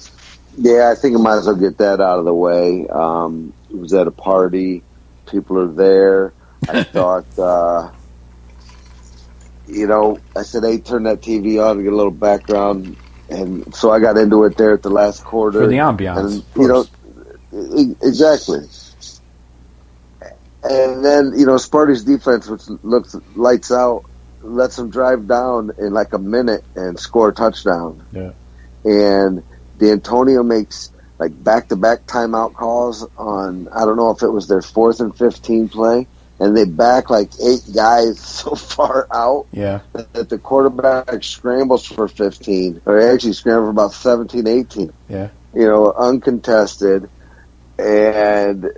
Speaker 5: Yeah, I think I might as well get that out of the way. It was at a party. People are there. I thought, you know, I said, hey, turn that TV on to get a little background. And so I got into it there at the last quarter.
Speaker 4: For the ambiance.
Speaker 5: And, you know, exactly. And then, you know, Sparty's defense, which looks lights out, lets them drive down in like a minute and score a touchdown.
Speaker 4: Yeah. And
Speaker 5: D'Antonio makes like back-to-back timeout calls on, I don't know if it was their 4th and 15 play, and they back like 8 guys so far out that the quarterback scrambles for 15, or actually scrambles for about 17, 18.
Speaker 4: Yeah.
Speaker 5: You know, uncontested, and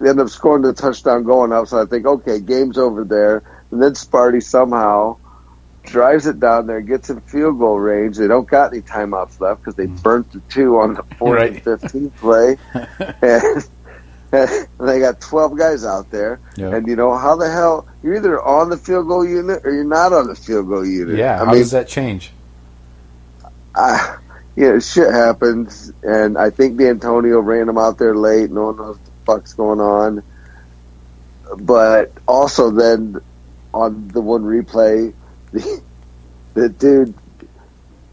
Speaker 5: they end up scoring the touchdown going up, so I think, okay, game's over there. And then Sparty somehow drives it down there, gets in field goal range. They don't got any timeouts left because they burnt the 2 on the 4th and 15 play. And they got 12 guys out there. Yep. And, you know, how the hell, you're either on the field goal unit or you're not on the field goal unit.
Speaker 4: Yeah, how does that change?
Speaker 5: You Yeah, shit happens, and I think D'Antonio ran him out there late. No one knows what the fuck's going on. But also then on the one replay, the dude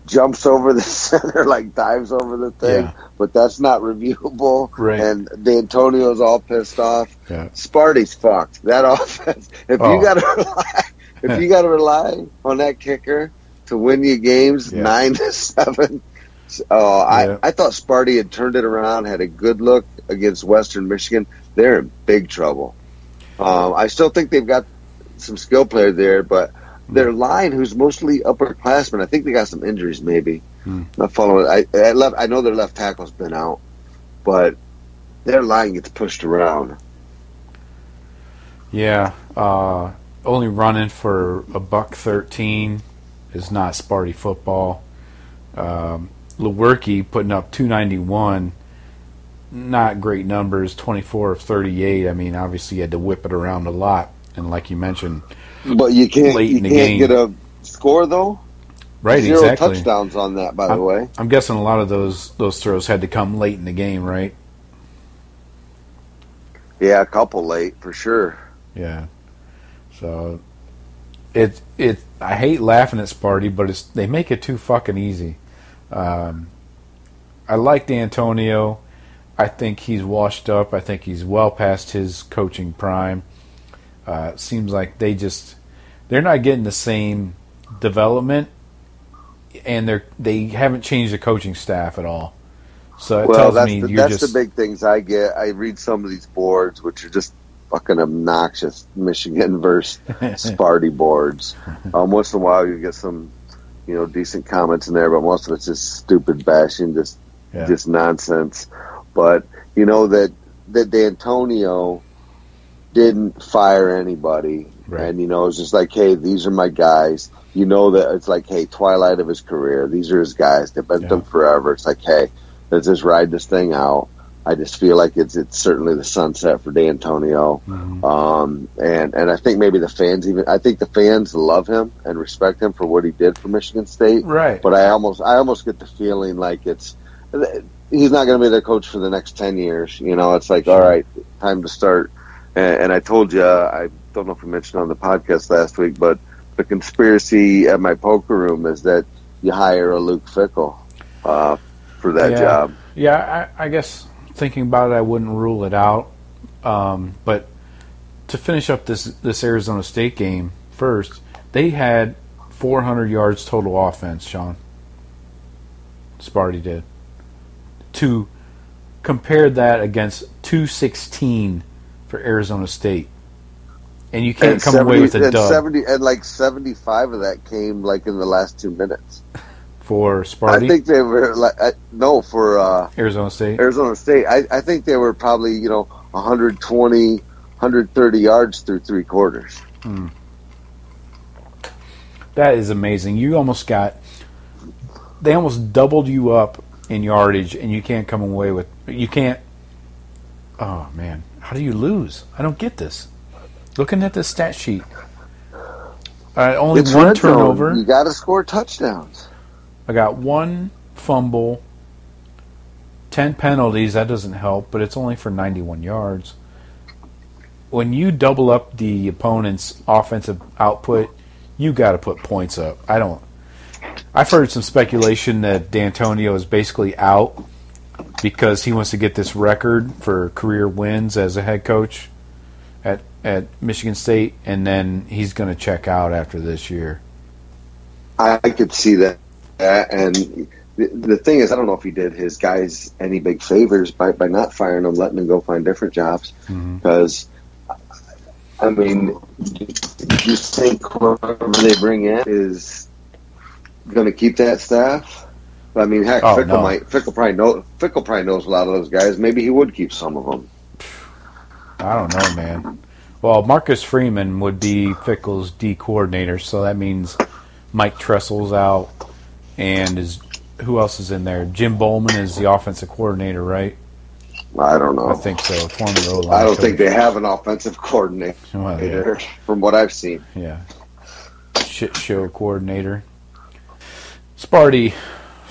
Speaker 5: jumps over the center, like dives over the thing, but that's not reviewable.
Speaker 4: Right.
Speaker 5: And D'Antonio's all pissed off.
Speaker 4: Yeah.
Speaker 5: Sparty's fucked. That offense. If you gotta rely on that kicker to win you games 9-7. I thought Sparty had turned it around, had a good look against Western Michigan. They're in big trouble. I still think they've got some skill players there, but their line, who's mostly upperclassmen, I think they got some injuries maybe. Not following. I know their left tackle's been out, but their line gets pushed around.
Speaker 4: Yeah, only running for $113 is not Sparty football. Lewerke putting up 291, not great numbers, 24 of 38. I mean, obviously you had to whip it around a lot, and like you mentioned,
Speaker 5: but you can't get a score though.
Speaker 4: Right,
Speaker 5: 0
Speaker 4: exactly.
Speaker 5: touchdowns on that, by the way.
Speaker 4: I'm guessing a lot of those throws had to come late in the game, right?
Speaker 5: Yeah, a couple late for sure.
Speaker 4: Yeah. So I hate laughing at Sparty, but they make it too fucking easy. I like D'Antonio. I think he's washed up. I think he's well past his coaching prime. Seems like they're not getting the same development, and they haven't changed the coaching staff at all. So it tells me
Speaker 5: that's the big things I get. I read some of these boards, which are just fucking obnoxious Michigan versus Sparty boards. Once in a while you get some, decent comments in there, but most of it's just stupid bashing, just nonsense. But that D'Antonio didn't fire anybody,
Speaker 4: right.
Speaker 5: And it's just like, hey, these are my guys. That it's like, hey, twilight of his career. These are his guys. They've been with them forever. It's like, hey, let's just ride this thing out. I just feel like it's certainly the sunset for D'Antonio. Mm-hmm. And I think maybe the fans love him and respect him for what he did for Michigan State.
Speaker 4: Right.
Speaker 5: But I almost get the feeling like he's not going to be their coach for the next 10 years. It's like, all right, time to start. And I told you, I don't know if we mentioned on the podcast last week, but the conspiracy at my poker room is that you hire a Luke Fickell for that job.
Speaker 4: Yeah, I guess thinking about it, I wouldn't rule it out. But to finish up this Arizona State game first, they had 400 yards total offense, Shawn. Sparty did. To compare that against 216 for Arizona State. And you can't come away with a dub.
Speaker 5: 75 of that came in the last 2 minutes.
Speaker 4: For Sparty?
Speaker 5: I think they were for
Speaker 4: Arizona State.
Speaker 5: Arizona State. I think they were probably 120, 130 yards through 3 quarters.
Speaker 4: That is amazing. They almost doubled you up in yardage, and you can't come away with. You can't. Oh man, how do you lose? I don't get this. Looking at this stat sheet, only
Speaker 5: it's
Speaker 4: one
Speaker 5: red
Speaker 4: turnover.
Speaker 5: Zone. You got to score touchdowns.
Speaker 4: I got 1 fumble, 10 penalties. That doesn't help, but it's only for 91 yards. When you double up the opponent's offensive output, you got to put points up. I've heard some speculation that D'Antonio is basically out because he wants to get this record for career wins as a head coach at Michigan State, and then he's going to check out after this year.
Speaker 5: I could see that. And the thing is, I don't know if he did his guys any big favors by not firing them, letting them go find different jobs. Because, I mean, you think whoever they bring in is going to keep that staff? I mean, heck, Fickell probably knows a lot of those guys. Maybe he would keep some of them.
Speaker 4: I don't know, man. Well, Marcus Freeman would be Fickell's D coordinator, so that means Mike Tressel's out, and who else is in there? Jim Bowman is the offensive coordinator, right?
Speaker 5: I don't know.
Speaker 4: I think so. Former O-line
Speaker 5: I don't
Speaker 4: coach.
Speaker 5: think they have an offensive coordinator from what I've seen.
Speaker 4: Yeah. Shit show coordinator. Sparty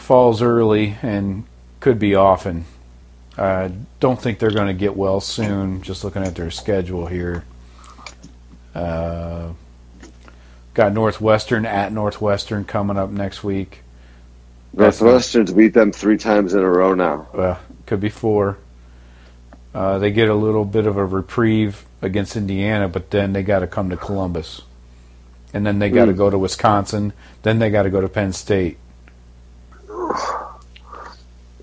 Speaker 4: falls early and could be often. I don't think they're going to get well soon, just looking at their schedule here. Got Northwestern at Northwestern coming up next week.
Speaker 5: Northwestern's beat them 3 times in a row now.
Speaker 4: Well, could be 4. They get a little bit of a reprieve against Indiana, but then they got to come to Columbus. And then they got to go to Wisconsin. Then they got to go to Penn State.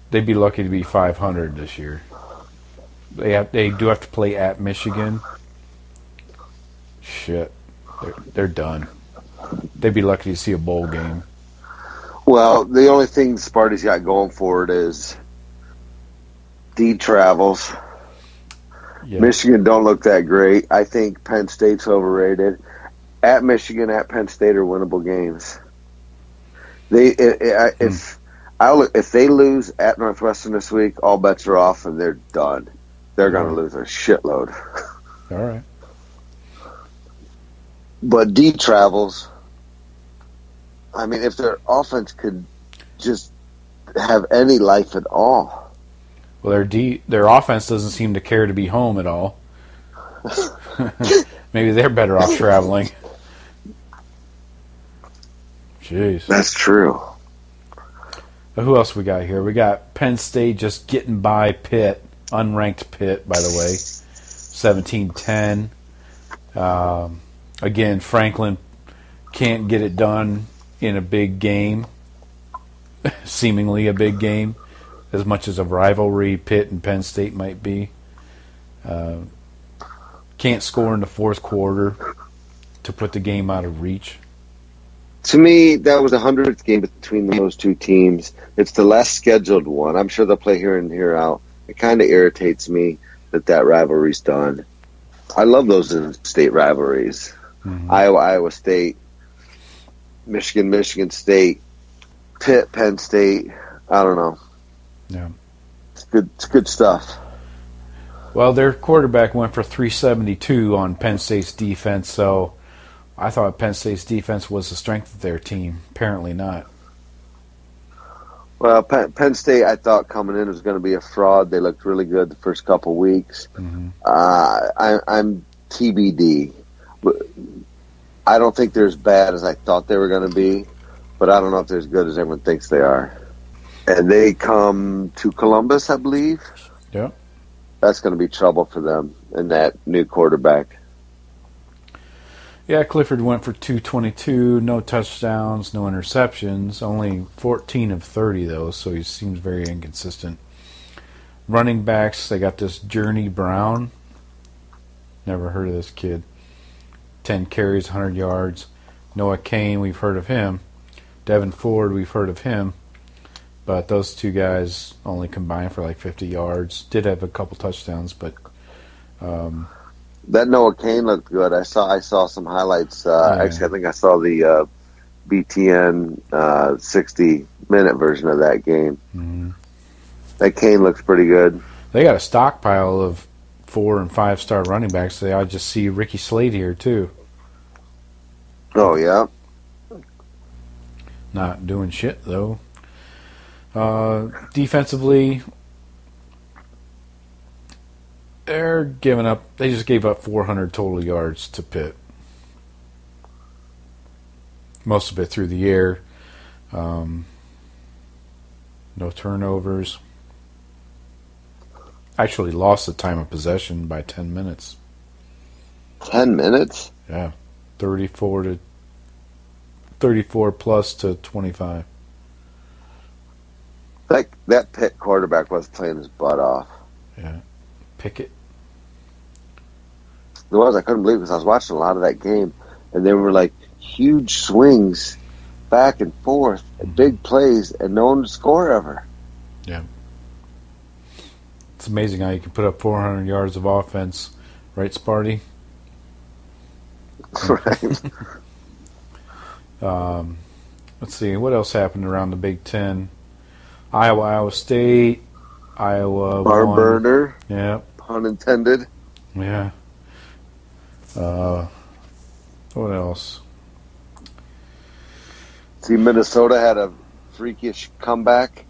Speaker 4: They'd be lucky to be 500 this year. They do have to play at Michigan. Shit, they're done. They'd be lucky to see a bowl game.
Speaker 5: Well, the only thing Sparty's got going for it is D travels. Yep. Michigan don't look that great. I think Penn State's overrated. At Michigan, at Penn State are winnable games. If they lose at Northwestern this week, all bets are off and they're done. They're going to lose a shitload.
Speaker 4: All right.
Speaker 5: But D travels. I mean, if their offense could just have any life at all.
Speaker 4: Well, their offense doesn't seem to care to be home at all. Maybe they're better off traveling. Jeez.
Speaker 5: That's true.
Speaker 4: Who else we got here? We got Penn State just getting by Pitt, unranked Pitt, by the way, 17-10. Again, Franklin can't get it done in a big game, seemingly a big game, as much as a rivalry Pitt and Penn State might be. Can't score in the fourth quarter to put the game out of reach.
Speaker 5: To me, that was the 100th game between those two teams. It's the last scheduled one. I'm sure they'll play here and here out. It kind of irritates me that rivalry's done. I love those in-state rivalries. Mm-hmm. Iowa State, Michigan State, Pitt, Penn State. I don't know.
Speaker 4: Yeah,
Speaker 5: it's good stuff.
Speaker 4: Well, their quarterback went for 372 on Penn State's defense, so I thought Penn State's defense was the strength of their team. Apparently not.
Speaker 5: Well, Penn State, I thought coming in was going to be a fraud. They looked really good the first couple weeks. Mm-hmm. I'm TBD. I don't think they're as bad as I thought they were going to be, but I don't know if they're as good as everyone thinks they are. And they come to Columbus, I believe.
Speaker 4: Yeah.
Speaker 5: That's going to be trouble for them and that new quarterback.
Speaker 4: Yeah, Clifford went for 222, no touchdowns, no interceptions, only 14 of 30, though, so he seems very inconsistent. Running backs, they got this Journey Brown. Never heard of this kid. 10 carries, 100 yards. Noah Kane, we've heard of him. Devin Ford, we've heard of him. But those two guys only combined for like 50 yards. Did have a couple touchdowns, but...
Speaker 5: that Noah Kane looked good. I saw some highlights. Actually, I think I saw the BTN 60-minute version of that game. Mm-hmm. That Kane looks pretty good.
Speaker 4: They got a stockpile of 4- and 5-star running backs. So I just see Ricky Slade here, too.
Speaker 5: Oh, yeah?
Speaker 4: Not doing shit, though. Defensively, they're giving up. They just gave up 400 total yards to Pitt. Most of it through the air. No turnovers. Actually lost the time of possession by 10 minutes.
Speaker 5: 10 minutes?
Speaker 4: Yeah. 34 plus to 25.
Speaker 5: That Pitt quarterback was playing his butt off.
Speaker 4: Yeah. Pickett.
Speaker 5: There was. I couldn't believe it because I was watching a lot of that game, and there were like huge swings back and forth, and big plays, and no one would score ever.
Speaker 4: Yeah. It's amazing how you can put up 400 yards of offense, right, Sparty?
Speaker 5: Right.
Speaker 4: Let's see. What else happened around the Big Ten? Iowa State. Iowa
Speaker 5: Barn burner.
Speaker 4: Yeah.
Speaker 5: Pun intended.
Speaker 4: Yeah. What else?
Speaker 5: See, Minnesota had a freakish comeback?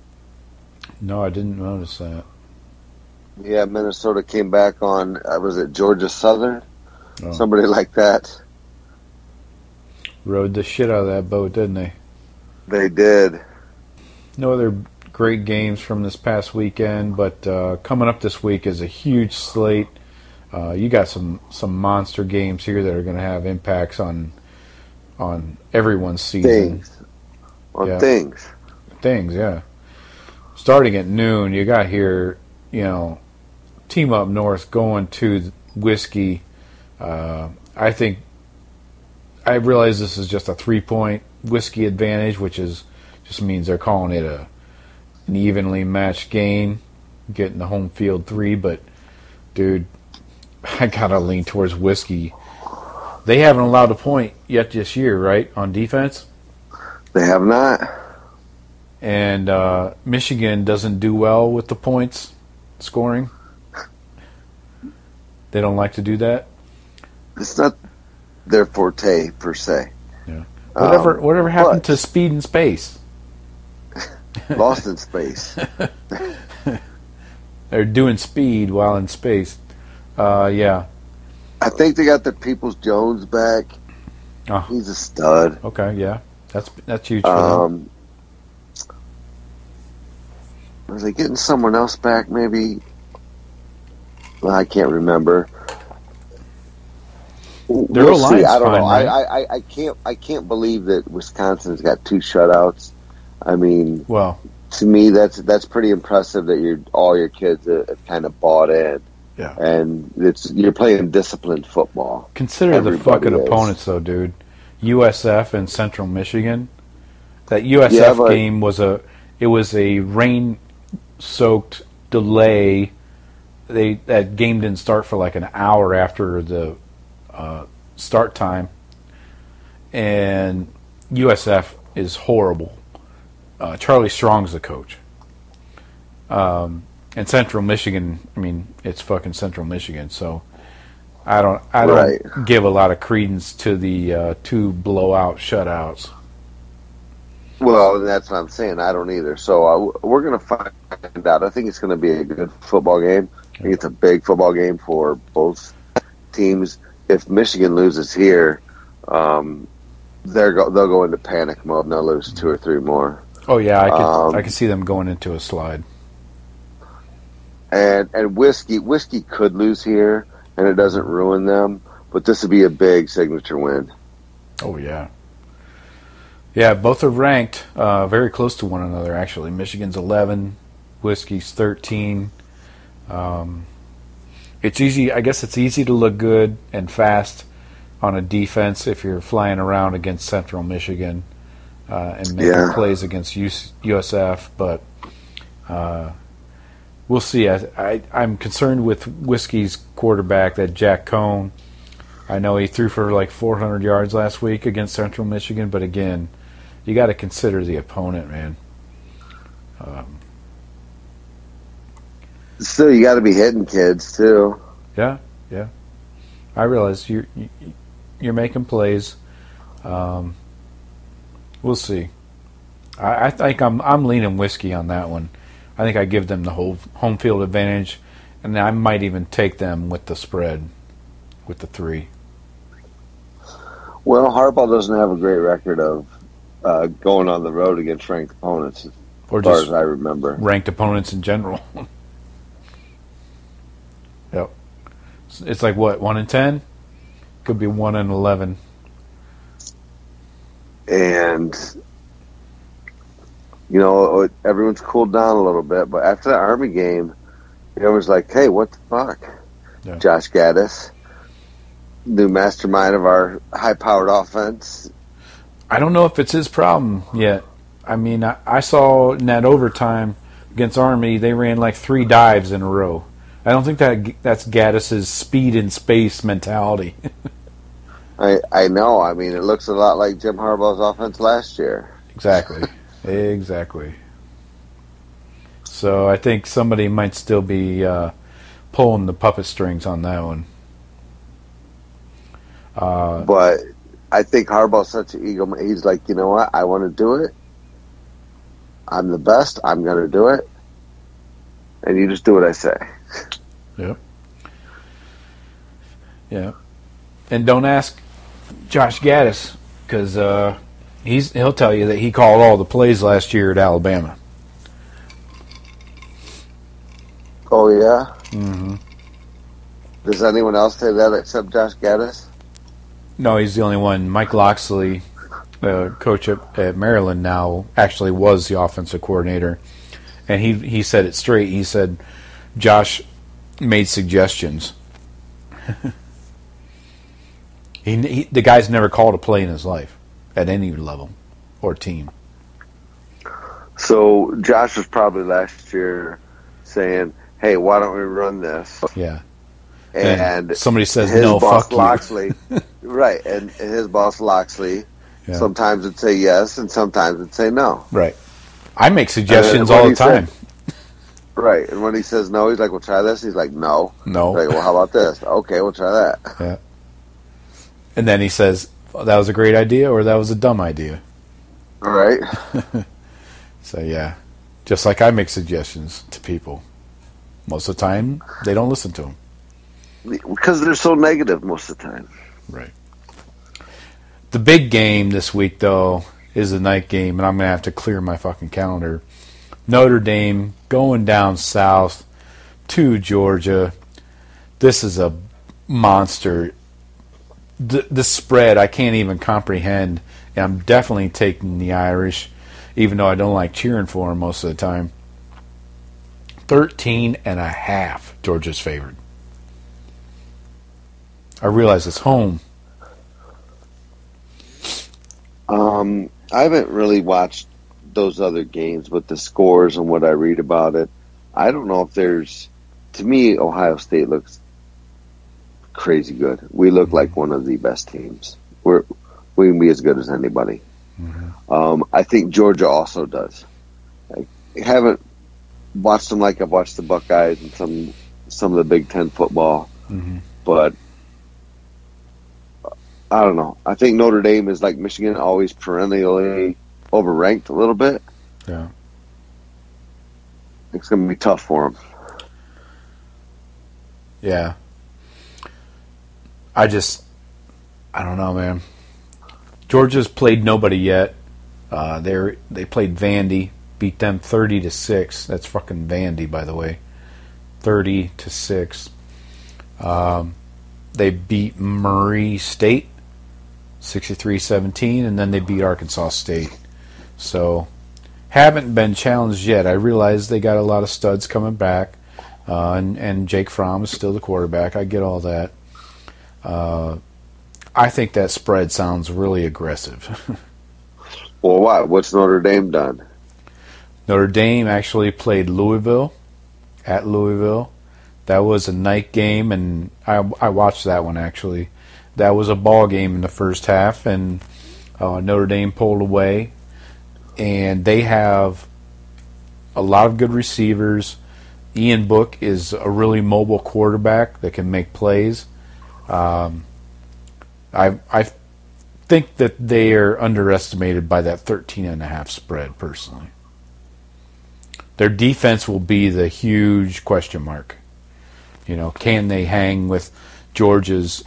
Speaker 4: No, I didn't notice that.
Speaker 5: Yeah, Minnesota came back on, was it Georgia Southern?
Speaker 4: Oh.
Speaker 5: Somebody like that.
Speaker 4: Rode the shit out of that boat, didn't they?
Speaker 5: They did.
Speaker 4: No other great games from this past weekend, but coming up this week is a huge slate. You got some monster games here that are going to have impacts on everyone's season. Things, yeah. Starting at noon, you got here, Team Up North going to Whiskey. I think I realize this is just a 3-point Whiskey advantage, which just means they're calling it an evenly matched game, getting the home field 3. But dude, I gotta lean towards Whiskey. They haven't allowed a point yet this year, right, on defense?
Speaker 5: They have not.
Speaker 4: And Michigan doesn't do well with the points scoring. They don't like to do that.
Speaker 5: It's not their forte per se.
Speaker 4: Yeah. Whatever happened to speed and space?
Speaker 5: Lost in space.
Speaker 4: They're doing speed while in space. Yeah.
Speaker 5: I think they got the Peoples Jones back.
Speaker 4: Oh.
Speaker 5: He's a stud.
Speaker 4: Okay, yeah. That's huge for them.
Speaker 5: Are they getting someone else back maybe? Well, I can't remember. We'll see. I don't know. Right? I can't believe that Wisconsin's got 2 shutouts. I mean,
Speaker 4: well,
Speaker 5: to me that's pretty impressive that all your kids have kind of bought in.
Speaker 4: Yeah. And
Speaker 5: you're playing disciplined football.
Speaker 4: Consider
Speaker 5: Everybody
Speaker 4: the fucking opponents though, dude. USF and Central Michigan. That USF game was a rain-soaked delay. That game didn't start for like an hour after the start time, and USF is horrible. Charlie Strong's the coach, and Central Michigan. I mean, it's fucking Central Michigan. So I don't give a lot of credence to the 2 blowout shutouts.
Speaker 5: Well, that's what I'm saying. I don't either. So we're going to find out. I think it's going to be a good football game. I think it's a big football game for both teams. If Michigan loses here, they'll go into panic mode and they'll lose 2 or 3 more.
Speaker 4: Oh yeah, I could see them going into a slide.
Speaker 5: And Whiskey could lose here, and it doesn't ruin them. But this would be a big signature win.
Speaker 4: Oh yeah. Yeah, both are ranked very close to one another. Actually, Michigan's 11, Whiskey's 13. It's easy. I guess it's easy to look good and fast on a defense if you're flying around against Central Michigan and making plays against USF. But we'll see. I'm concerned with Whiskey's quarterback, that Jack Cohn. I know he threw for like 400 yards last week against Central Michigan, but again, you got to consider the opponent, man.
Speaker 5: Still, you got to be hitting kids too.
Speaker 4: Yeah. I realize you're making plays. We'll see. I think I'm leaning Whiskey on that one. I think I give them the whole home field advantage, and I might even take them with the spread, with the 3.
Speaker 5: Well, Harbaugh doesn't have a great record of going on the road against ranked opponents, as far as I remember.
Speaker 4: Ranked opponents in general. Yep. It's like what, 1 in 10? Could be 1 in 11.
Speaker 5: And everyone's cooled down a little bit, but after the Army game, everyone's like, "Hey, what the fuck?" Yeah. Josh Gaddis, new mastermind of our high-powered offense.
Speaker 4: I don't know if it's his problem yet. I mean, I saw in that overtime against Army, they ran like 3 dives in a row. I don't think that's Gaddis's speed in space mentality.
Speaker 5: I know. I mean, it looks a lot like Jim Harbaugh's offense last year.
Speaker 4: Exactly. So I think somebody might still be pulling the puppet strings on that one.
Speaker 5: But I think Harbaugh's such an ego. He's like, you know what? I want to do it. I'm the best. I'm going to do it. And you just do what I say.
Speaker 4: Yep. Yeah. And don't ask Josh Gaddis, because he'll tell you that he called all the plays last year at Alabama.
Speaker 5: Oh, yeah?
Speaker 4: Mm-hmm.
Speaker 5: Does anyone else say that except Josh Gaddis?
Speaker 4: No, he's the only one. Mike Loxley, coach at Maryland now, actually was the offensive coordinator. And he said it straight. He said Josh made suggestions. The guy's never called a play in his life at any level or team.
Speaker 5: So Josh was probably last year saying, hey, why don't we run this?
Speaker 4: Yeah.
Speaker 5: And
Speaker 4: somebody says,
Speaker 5: his
Speaker 4: no,
Speaker 5: boss
Speaker 4: fuck you.
Speaker 5: Loxley, right, and his boss Loxley sometimes would say yes and sometimes would say no.
Speaker 4: Right. I make suggestions all the time.
Speaker 5: Right, and when he says no, he's like, well, try this. He's like, no.
Speaker 4: No.
Speaker 5: Like, well, how about this? Okay, we'll try that.
Speaker 4: Yeah. And then he says, well, that was a great idea or that was a dumb idea.
Speaker 5: Right.
Speaker 4: So, yeah. Just like I make suggestions to people. Most of the time, they don't listen to them.
Speaker 5: Because they're so negative most of the time.
Speaker 4: Right. The big game this week, though, is the night game, and I'm going to have to clear my fucking calendar. Notre Dame going down south to Georgia. This is a monster. The spread, I can't even comprehend. And I'm definitely taking the Irish, even though I don't like cheering for them most of the time. 13.5, Georgia's favored. I realize it's home.
Speaker 5: I haven't really watched those other games, but the scores and what I read about it, I don't know if there's... To me, Ohio State looks crazy good. We look like one of the best teams. We can be as good as anybody. Mm-hmm. I think Georgia also does. I haven't watched them like I've watched the Buckeyes and some of the Big Ten football, but I don't know. I think Notre Dame is like Michigan, always perennially overranked a little bit.
Speaker 4: Yeah,
Speaker 5: it's going to be tough for them.
Speaker 4: Yeah. I don't know, man. Georgia's played nobody yet. They played Vandy, beat them 30-6. That's fucking Vandy, by the way. 30-6. They beat Murray State 63-17, and then they beat Arkansas State. So, haven't been challenged yet. I realize they got a lot of studs coming back, and Jake Fromm is still the quarterback. I get all that. I think that spread sounds really aggressive.
Speaker 5: Well, why? What's Notre Dame done?
Speaker 4: Notre Dame actually played Louisville, at Louisville. That was a night game, and I watched that one, actually. That was a ball game in the first half, and Notre Dame pulled away. And they have a lot of good receivers. Ian Book is a really mobile quarterback that can make plays. I think that they are underestimated by that 13.5 spread, personally. Their defense will be the huge question mark. You know, can they hang with Georgia's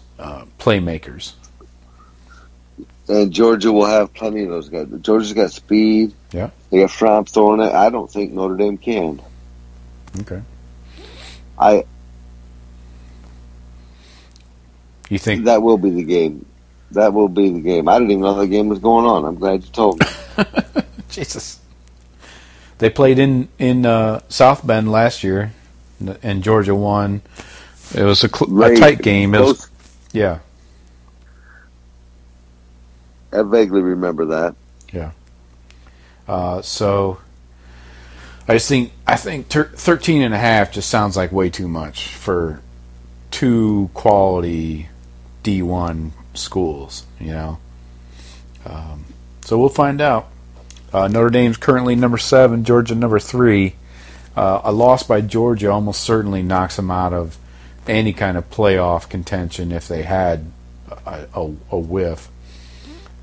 Speaker 4: playmakers?
Speaker 5: And Georgia will have plenty of those guys. Georgia's got speed.
Speaker 4: Yeah.
Speaker 5: They got Fromm throwing it. I don't think Notre Dame can.
Speaker 4: Okay. You think
Speaker 5: that will be the game? That will be the game. I didn't even know the game was going on. I'm glad you told me.
Speaker 4: Jesus. They played in South Bend last year, and Georgia won. It was a tight game. Yeah.
Speaker 5: I vaguely remember that.
Speaker 4: Yeah. So I think 13.5 just sounds like way too much for two quality D1 schools, you know. So we'll find out. Notre Dame's currently number 7, Georgia number 3. A loss by Georgia almost certainly knocks them out of any kind of playoff contention if they had a whiff.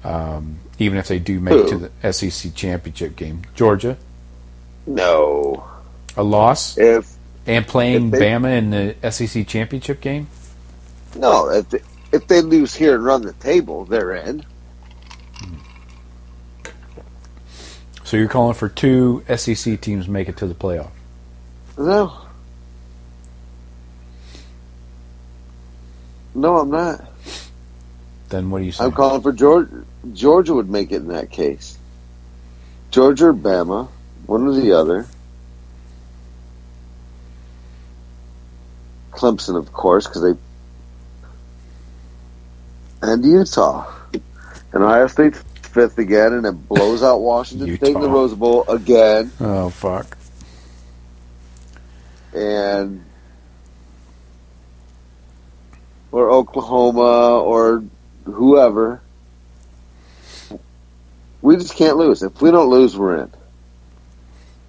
Speaker 4: Even if they do make it to the SEC championship game. Georgia.
Speaker 5: No.
Speaker 4: A loss? And playing
Speaker 5: if they,
Speaker 4: Bama in the SEC championship game?
Speaker 5: No, if they lose here and run the table, they're in.
Speaker 4: So you're calling for 2 SEC teams make it to the playoff?
Speaker 5: No. No, I'm not.
Speaker 4: Then what are you saying?
Speaker 5: I'm calling for Georgia. Georgia would make it in that case. Georgia or Bama, one or the other. Clemson, of course, because they... And Utah. And Ohio State's 5th again, and it blows out Washington State in the Rose Bowl again.
Speaker 4: Oh, fuck.
Speaker 5: And... Or Oklahoma, or whoever. We just can't lose. If we don't lose, we're in.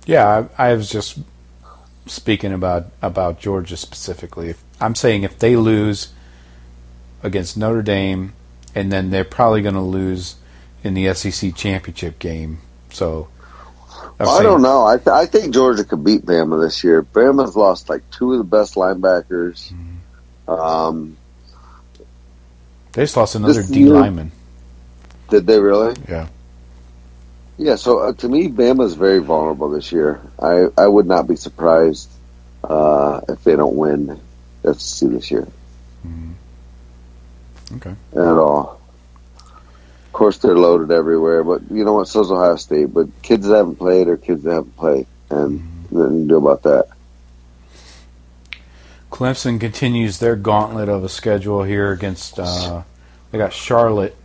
Speaker 4: Yeah, I was just speaking about Georgia specifically. I'm saying if they lose against Notre Dame, and then they're probably going to lose in the SEC championship game. So
Speaker 5: I don't know. I think Georgia could beat Bama this year. Bama's lost like 2 of the best linebackers.
Speaker 4: They just lost another D lineman.
Speaker 5: Did they really?
Speaker 4: Yeah.
Speaker 5: Yeah, so to me, Bama's very vulnerable this year. I would not be surprised if they don't win SEC this year.
Speaker 4: Okay.
Speaker 5: At all. Of course, they're loaded everywhere, but you know what? So's Ohio State. But kids that haven't played are kids that haven't played, and nothing you can do about that.
Speaker 4: Clemson continues their gauntlet of a schedule here against. They got Charlotte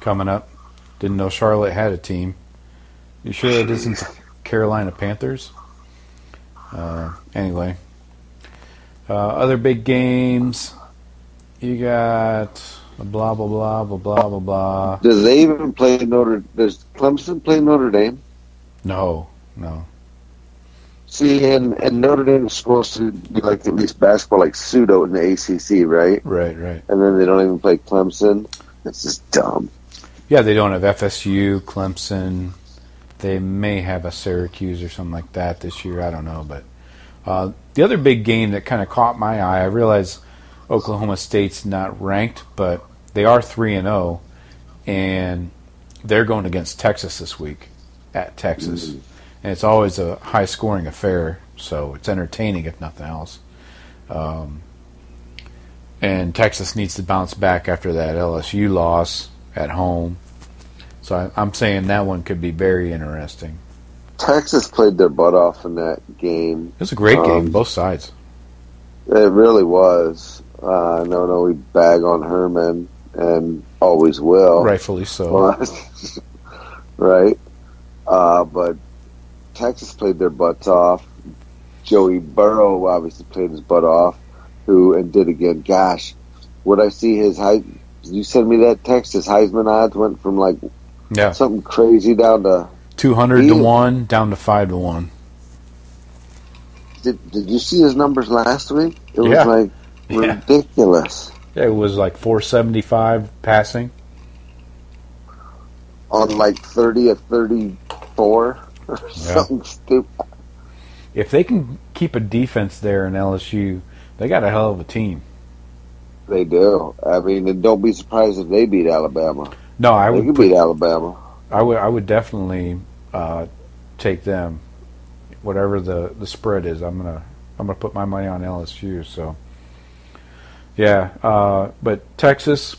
Speaker 4: coming up. Didn't know Charlotte had a team. You sure it isn't the Carolina Panthers? Anyway, other big games. You got blah blah blah blah blah blah blah.
Speaker 5: Does they even play Does Clemson play Notre Dame?
Speaker 4: No.
Speaker 5: See, and Notre Dame is supposed to be like at least basketball, like pseudo in the ACC, right?
Speaker 4: Right.
Speaker 5: And then they don't even play Clemson. That's just dumb.
Speaker 4: Yeah, they don't have FSU, Clemson. They may have a Syracuse or something like that this year. I don't know. But the other big game that kind of caught my eye, I realize Oklahoma State's not ranked, but they are 3-0, and they're going against Texas this week at Texas. And it's always a high-scoring affair, so it's entertaining if nothing else. And Texas needs to bounce back after that LSU loss at home. So I'm saying that one could be very interesting.
Speaker 5: Texas played their butt off in that game.
Speaker 4: It was a great game, both sides.
Speaker 5: It really was. No, we bag on Herman, and always will.
Speaker 4: Rightfully so.
Speaker 5: Right. But Texas played their butts off. Joey Burrow obviously played his butt off, and did again. Gosh, would I see his height? Did you send me that text? His Heisman odds went from like something crazy down to
Speaker 4: 200 to 1 down to 5 to 1.
Speaker 5: Did you see his numbers last week? It was like ridiculous.
Speaker 4: Yeah, it was like 475 passing
Speaker 5: on like 30 of 34 or something stupid.
Speaker 4: If they can keep a defense there in LSU, they got a hell of a team.
Speaker 5: They do. I mean, and don't be surprised if they beat Alabama.
Speaker 4: No,
Speaker 5: they could beat Alabama.
Speaker 4: I would definitely take them. Whatever the spread is, I'm gonna put my money on LSU. So, yeah. But Texas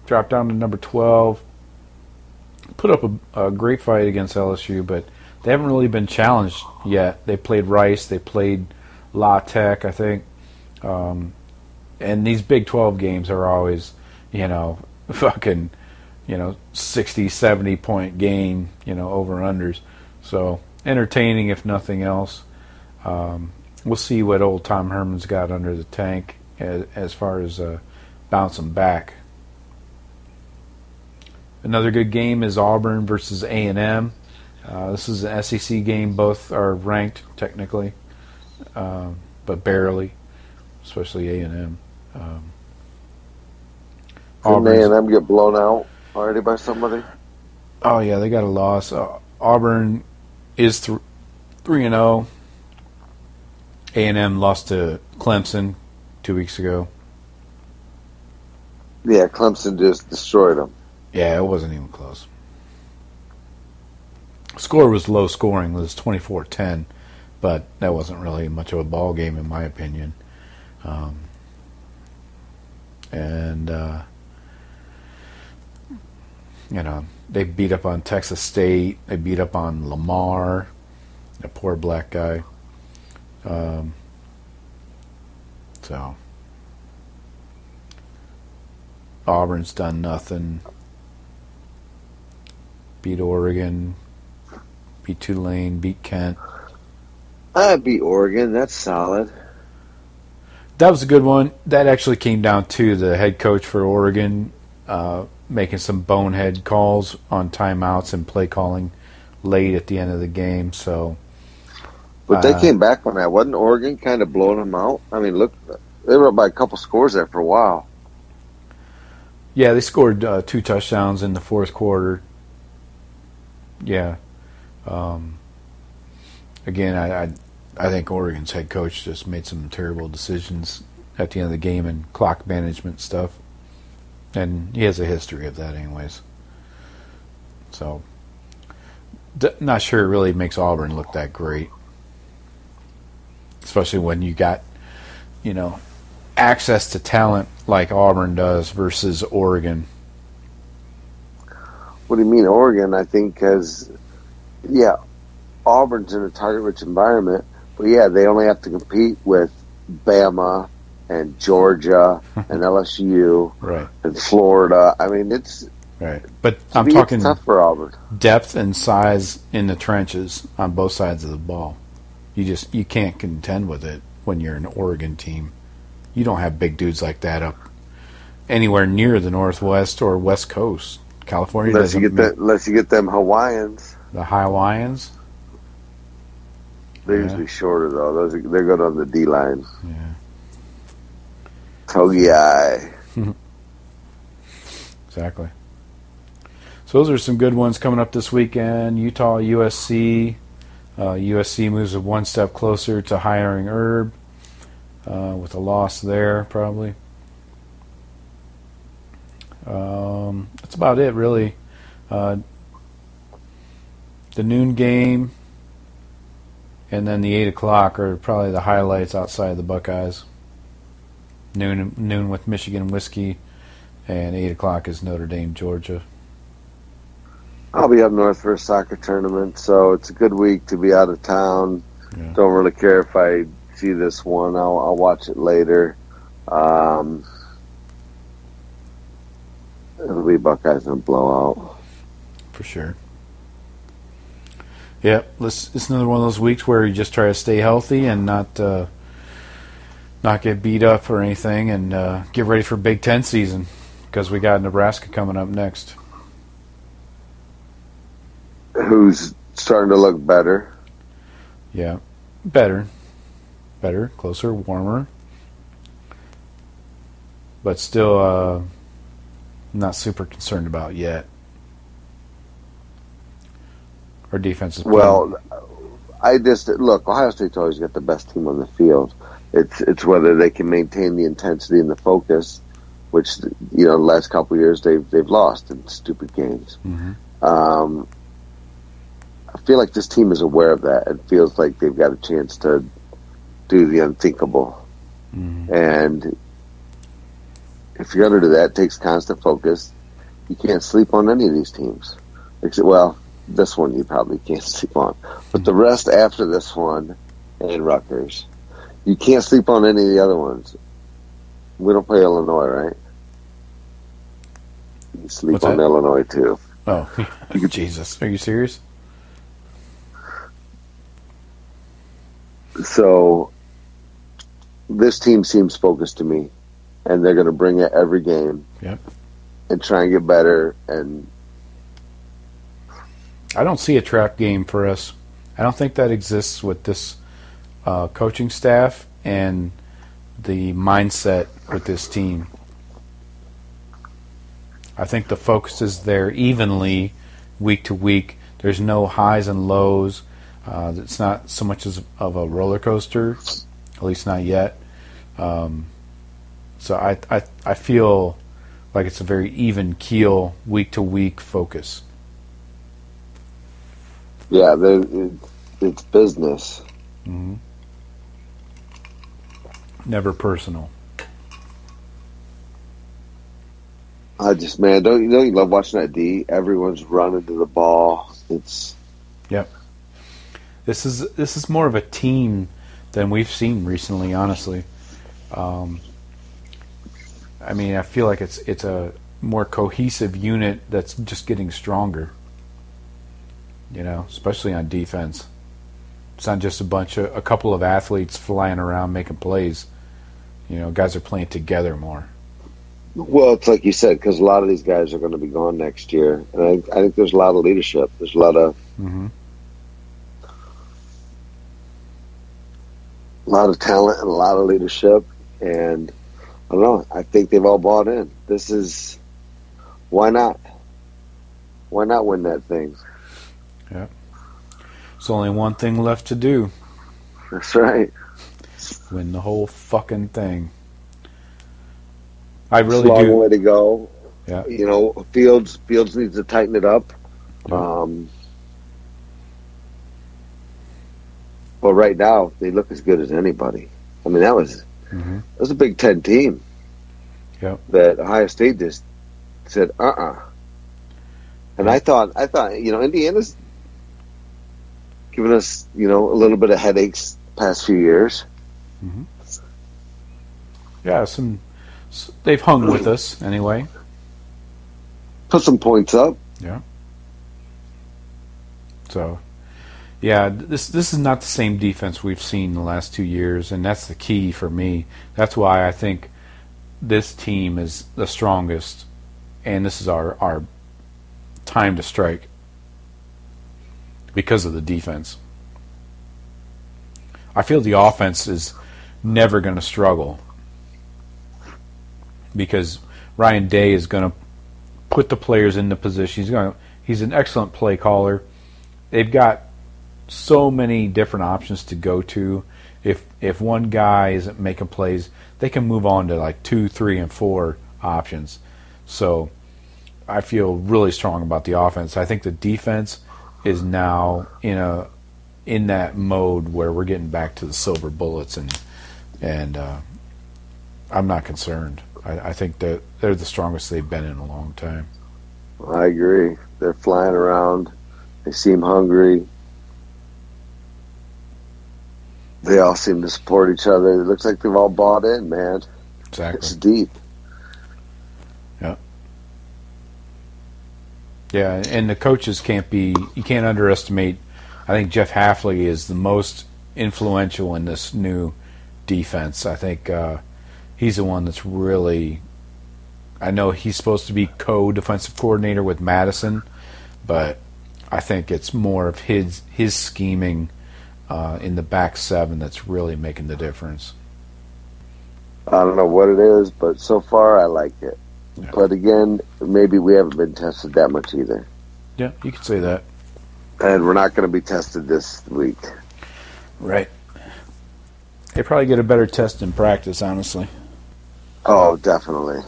Speaker 4: dropped down to number 12. Put up a great fight against LSU, but they haven't really been challenged yet. They played Rice. They played La Tech, I think. And these Big 12 games are always, fucking, 60, 70 point game, over-unders. So, entertaining if nothing else. We'll see what old Tom Herman's got under the tank as far as bouncing back. Another good game is Auburn versus A&M. This is an SEC game. Both are ranked technically, but barely, especially A&M.
Speaker 5: Didn't A&M get blown out already by somebody?
Speaker 4: Oh, yeah, they got a loss. Auburn is 3-0. A&M lost to Clemson 2 weeks ago.
Speaker 5: Yeah, Clemson just destroyed them.
Speaker 4: Yeah, it wasn't even close. Score was low scoring. It was 24-10, but that wasn't really much of a ball game in my opinion. They beat up on Texas State. They beat up on Lamar, a poor black guy. So Auburn's done nothing. Beat Oregon. Beat Tulane. Beat Kent.
Speaker 5: I beat Oregon. That's solid.
Speaker 4: That was a good one. That actually came down to the head coach for Oregon making some bonehead calls on timeouts and play calling late at the end of the game. So,
Speaker 5: but they came back on that. Wasn't Oregon kind of blowing them out? I mean, look, they were up by a couple scores there for a while.
Speaker 4: Yeah, they scored 2 touchdowns in the fourth quarter. Yeah. Again, I think Oregon's head coach just made some terrible decisions at the end of the game and clock management stuff. And he has a history of that anyways. So, not sure it really makes Auburn look that great. Especially when you got, access to talent like Auburn does versus Oregon.
Speaker 5: What do you mean Oregon? I think Auburn's in a target-rich environment, but they only have to compete with Bama and Georgia and LSU and Florida. I mean, it's
Speaker 4: right. But I'm talking
Speaker 5: tough for Auburn.
Speaker 4: Depth and size in the trenches on both sides of the ball. You can't contend with it when you're an Oregon team. You don't have big dudes like that up anywhere near the Northwest or West Coast. California
Speaker 5: unless you get them Hawaiians.
Speaker 4: The Hawaiians.
Speaker 5: They're usually shorter though. They're good on the D line.
Speaker 4: Yeah.
Speaker 5: Togi eye.
Speaker 4: Exactly. So those are some good ones coming up this weekend. Utah, USC. USC moves one step closer to hiring Herb with a loss there, probably. That's about it, really. The noon game and then the 8 o'clock are probably the highlights outside of the Buckeyes. Noon with Michigan Whiskey, and 8 o'clock is Notre Dame, Georgia.
Speaker 5: I'll be up north for a soccer tournament, so it's a good week to be out of town.
Speaker 4: Yeah.
Speaker 5: Don't really care if I see this one. I'll watch it later. It'll be Buckeyes and blowout.
Speaker 4: For sure. Yeah, it's another one of those weeks where you just try to stay healthy and not get beat up or anything, and get ready for Big Ten season, because we got Nebraska coming up next.
Speaker 5: Who's starting to look better.
Speaker 4: Yeah, better, closer, warmer, but still not super concerned about yet. Our defense is
Speaker 5: well. Ohio State's always got the best team on the field. It's whether they can maintain the intensity and the focus, which the last couple of years they've lost in stupid games.
Speaker 4: Mm-hmm.
Speaker 5: I feel like this team is aware of that and feels like they've got a chance to do the unthinkable.
Speaker 4: Mm-hmm.
Speaker 5: And if you're going to do that, it takes constant focus. You can't sleep on any of these teams. This one you probably can't sleep on. But the rest after this one and Rutgers, you can't sleep on any of the other ones. We don't play Illinois, right? You sleep on Illinois, too.
Speaker 4: Oh, Jesus. Are you serious?
Speaker 5: So, this team seems focused to me, and they're going to bring it every game.
Speaker 4: Yep.
Speaker 5: And try and get better. And
Speaker 4: I don't see a trap game for us. I don't think that exists with this coaching staff and the mindset with this team. I think the focus is there evenly week to week. There's no highs and lows. It's not so much of a roller coaster, at least not yet. So I feel like it's a very even keel, week-to-week focus.
Speaker 5: Yeah, it's business.
Speaker 4: Mm-hmm. Never personal.
Speaker 5: Man, don't you love watching that D? Everyone's running to the ball. It's
Speaker 4: Yep. This is more of a team than we've seen recently, honestly. I mean, I feel like it's a more cohesive unit that's just getting stronger. You know, especially on defense. It's not just a couple of athletes flying around making plays. You know, guys are playing together more.
Speaker 5: Well, it's like you said, because a lot of these guys are going to be gone next year, and I think there's a lot of leadership. There's a lot of talent and a lot of leadership, and I don't know. I think they've all bought in. This is why not? Why not win that thing?
Speaker 4: Yeah. There's only one thing left to do.
Speaker 5: That's right.
Speaker 4: Win the whole fucking thing. I really
Speaker 5: it's a long
Speaker 4: do.
Speaker 5: way to go.
Speaker 4: Yeah.
Speaker 5: You know, Fields needs to tighten it up.
Speaker 4: Yeah.
Speaker 5: But right now, they look as good as anybody. I mean, that was a Big Ten team.
Speaker 4: Yep.
Speaker 5: That Ohio State just said, And I thought, you know, Indiana's given us, you know, a little bit of headaches the past few years.
Speaker 4: Mm-hmm. Yeah, they've hung with us anyway.
Speaker 5: Put some points up.
Speaker 4: Yeah. So, yeah, this is not the same defense we've seen the last 2 years, and that's the key for me. That's why I think this team is the strongest, and this is our time to strike because of the defense. I feel the offense is never going to struggle because Ryan Day is going to put the players in the position. He's an excellent play caller. They've got so many different options to go to. If one guy isn't making plays, they can move on to like 2, 3, and 4 options. So I feel really strong about the offense. I think the defense is now in that mode where we're getting back to the silver bullets, and I'm not concerned. I think that they're the strongest they've been in a long time.
Speaker 5: I agree. They're flying around. They seem hungry. They all seem to support each other. It looks like they've all bought in, man.
Speaker 4: Exactly.
Speaker 5: It's deep.
Speaker 4: Yeah. Yeah, and the coaches you can't underestimate. I think Jeff Hafley is the most influential in this new defense. I think he's the one that's really, I know he's supposed to be co-defensive coordinator with Madison, but I think it's more of his scheming in the back seven that's really making the difference.
Speaker 5: I don't know what it is, but so far I like it. Yeah. But again, maybe we haven't been tested that much either.
Speaker 4: Yeah, you could say that.
Speaker 5: And we're not going to be tested this week.
Speaker 4: Right. They probably get a better test in practice, honestly.
Speaker 5: Oh, definitely.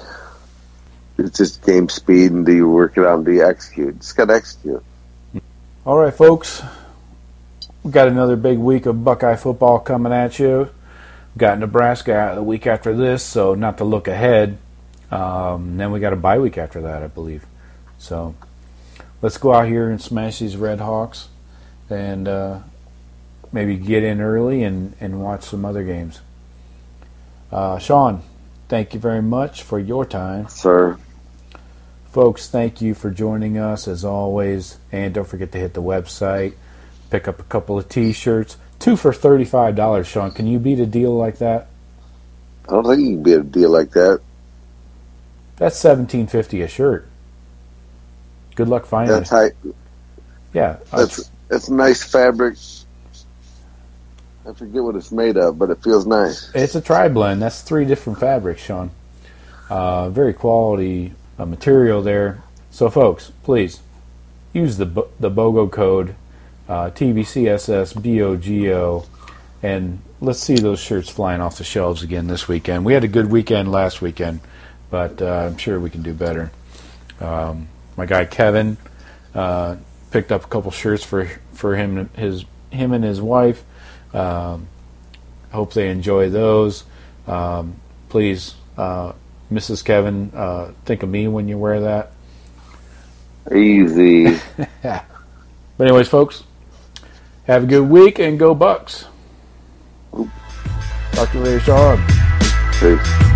Speaker 5: It's just game speed, and do you work it out and do you execute? Just got to execute.
Speaker 4: All right, folks. We've got another big week of Buckeye football coming at you. We've got Nebraska the week after this, so not to look ahead. Then we got a bye week after that, I believe. So let's go out here and smash these Red Hawks and maybe get in early and watch some other games. Shawn, thank you very much for your time.
Speaker 5: Sir.
Speaker 4: Folks, thank you for joining us as always. And don't forget to hit the website. Pick up a couple of T-shirts. 2 for $35, Shawn. Can you beat a deal like that?
Speaker 5: I don't think you can beat a deal like that.
Speaker 4: That's $17.50 a shirt. Good luck finding
Speaker 5: it. That's
Speaker 4: yeah.
Speaker 5: It's nice fabric. I forget what it's made of, but it feels nice.
Speaker 4: It's a tri-blend. That's 3 different fabrics, Shawn. Very quality material there. So, folks, please use the BOGO code TBCSSBOGO, and let's see those shirts flying off the shelves again this weekend. We had a good weekend last weekend, but I'm sure we can do better. My guy Kevin picked up a couple shirts for him and his wife. Hope they enjoy those. Please, Mrs. Kevin, think of me when you wear that.
Speaker 5: Easy.
Speaker 4: But anyways, folks, have a good week and go Bucks. Talk to you later, Shawn.
Speaker 5: Peace.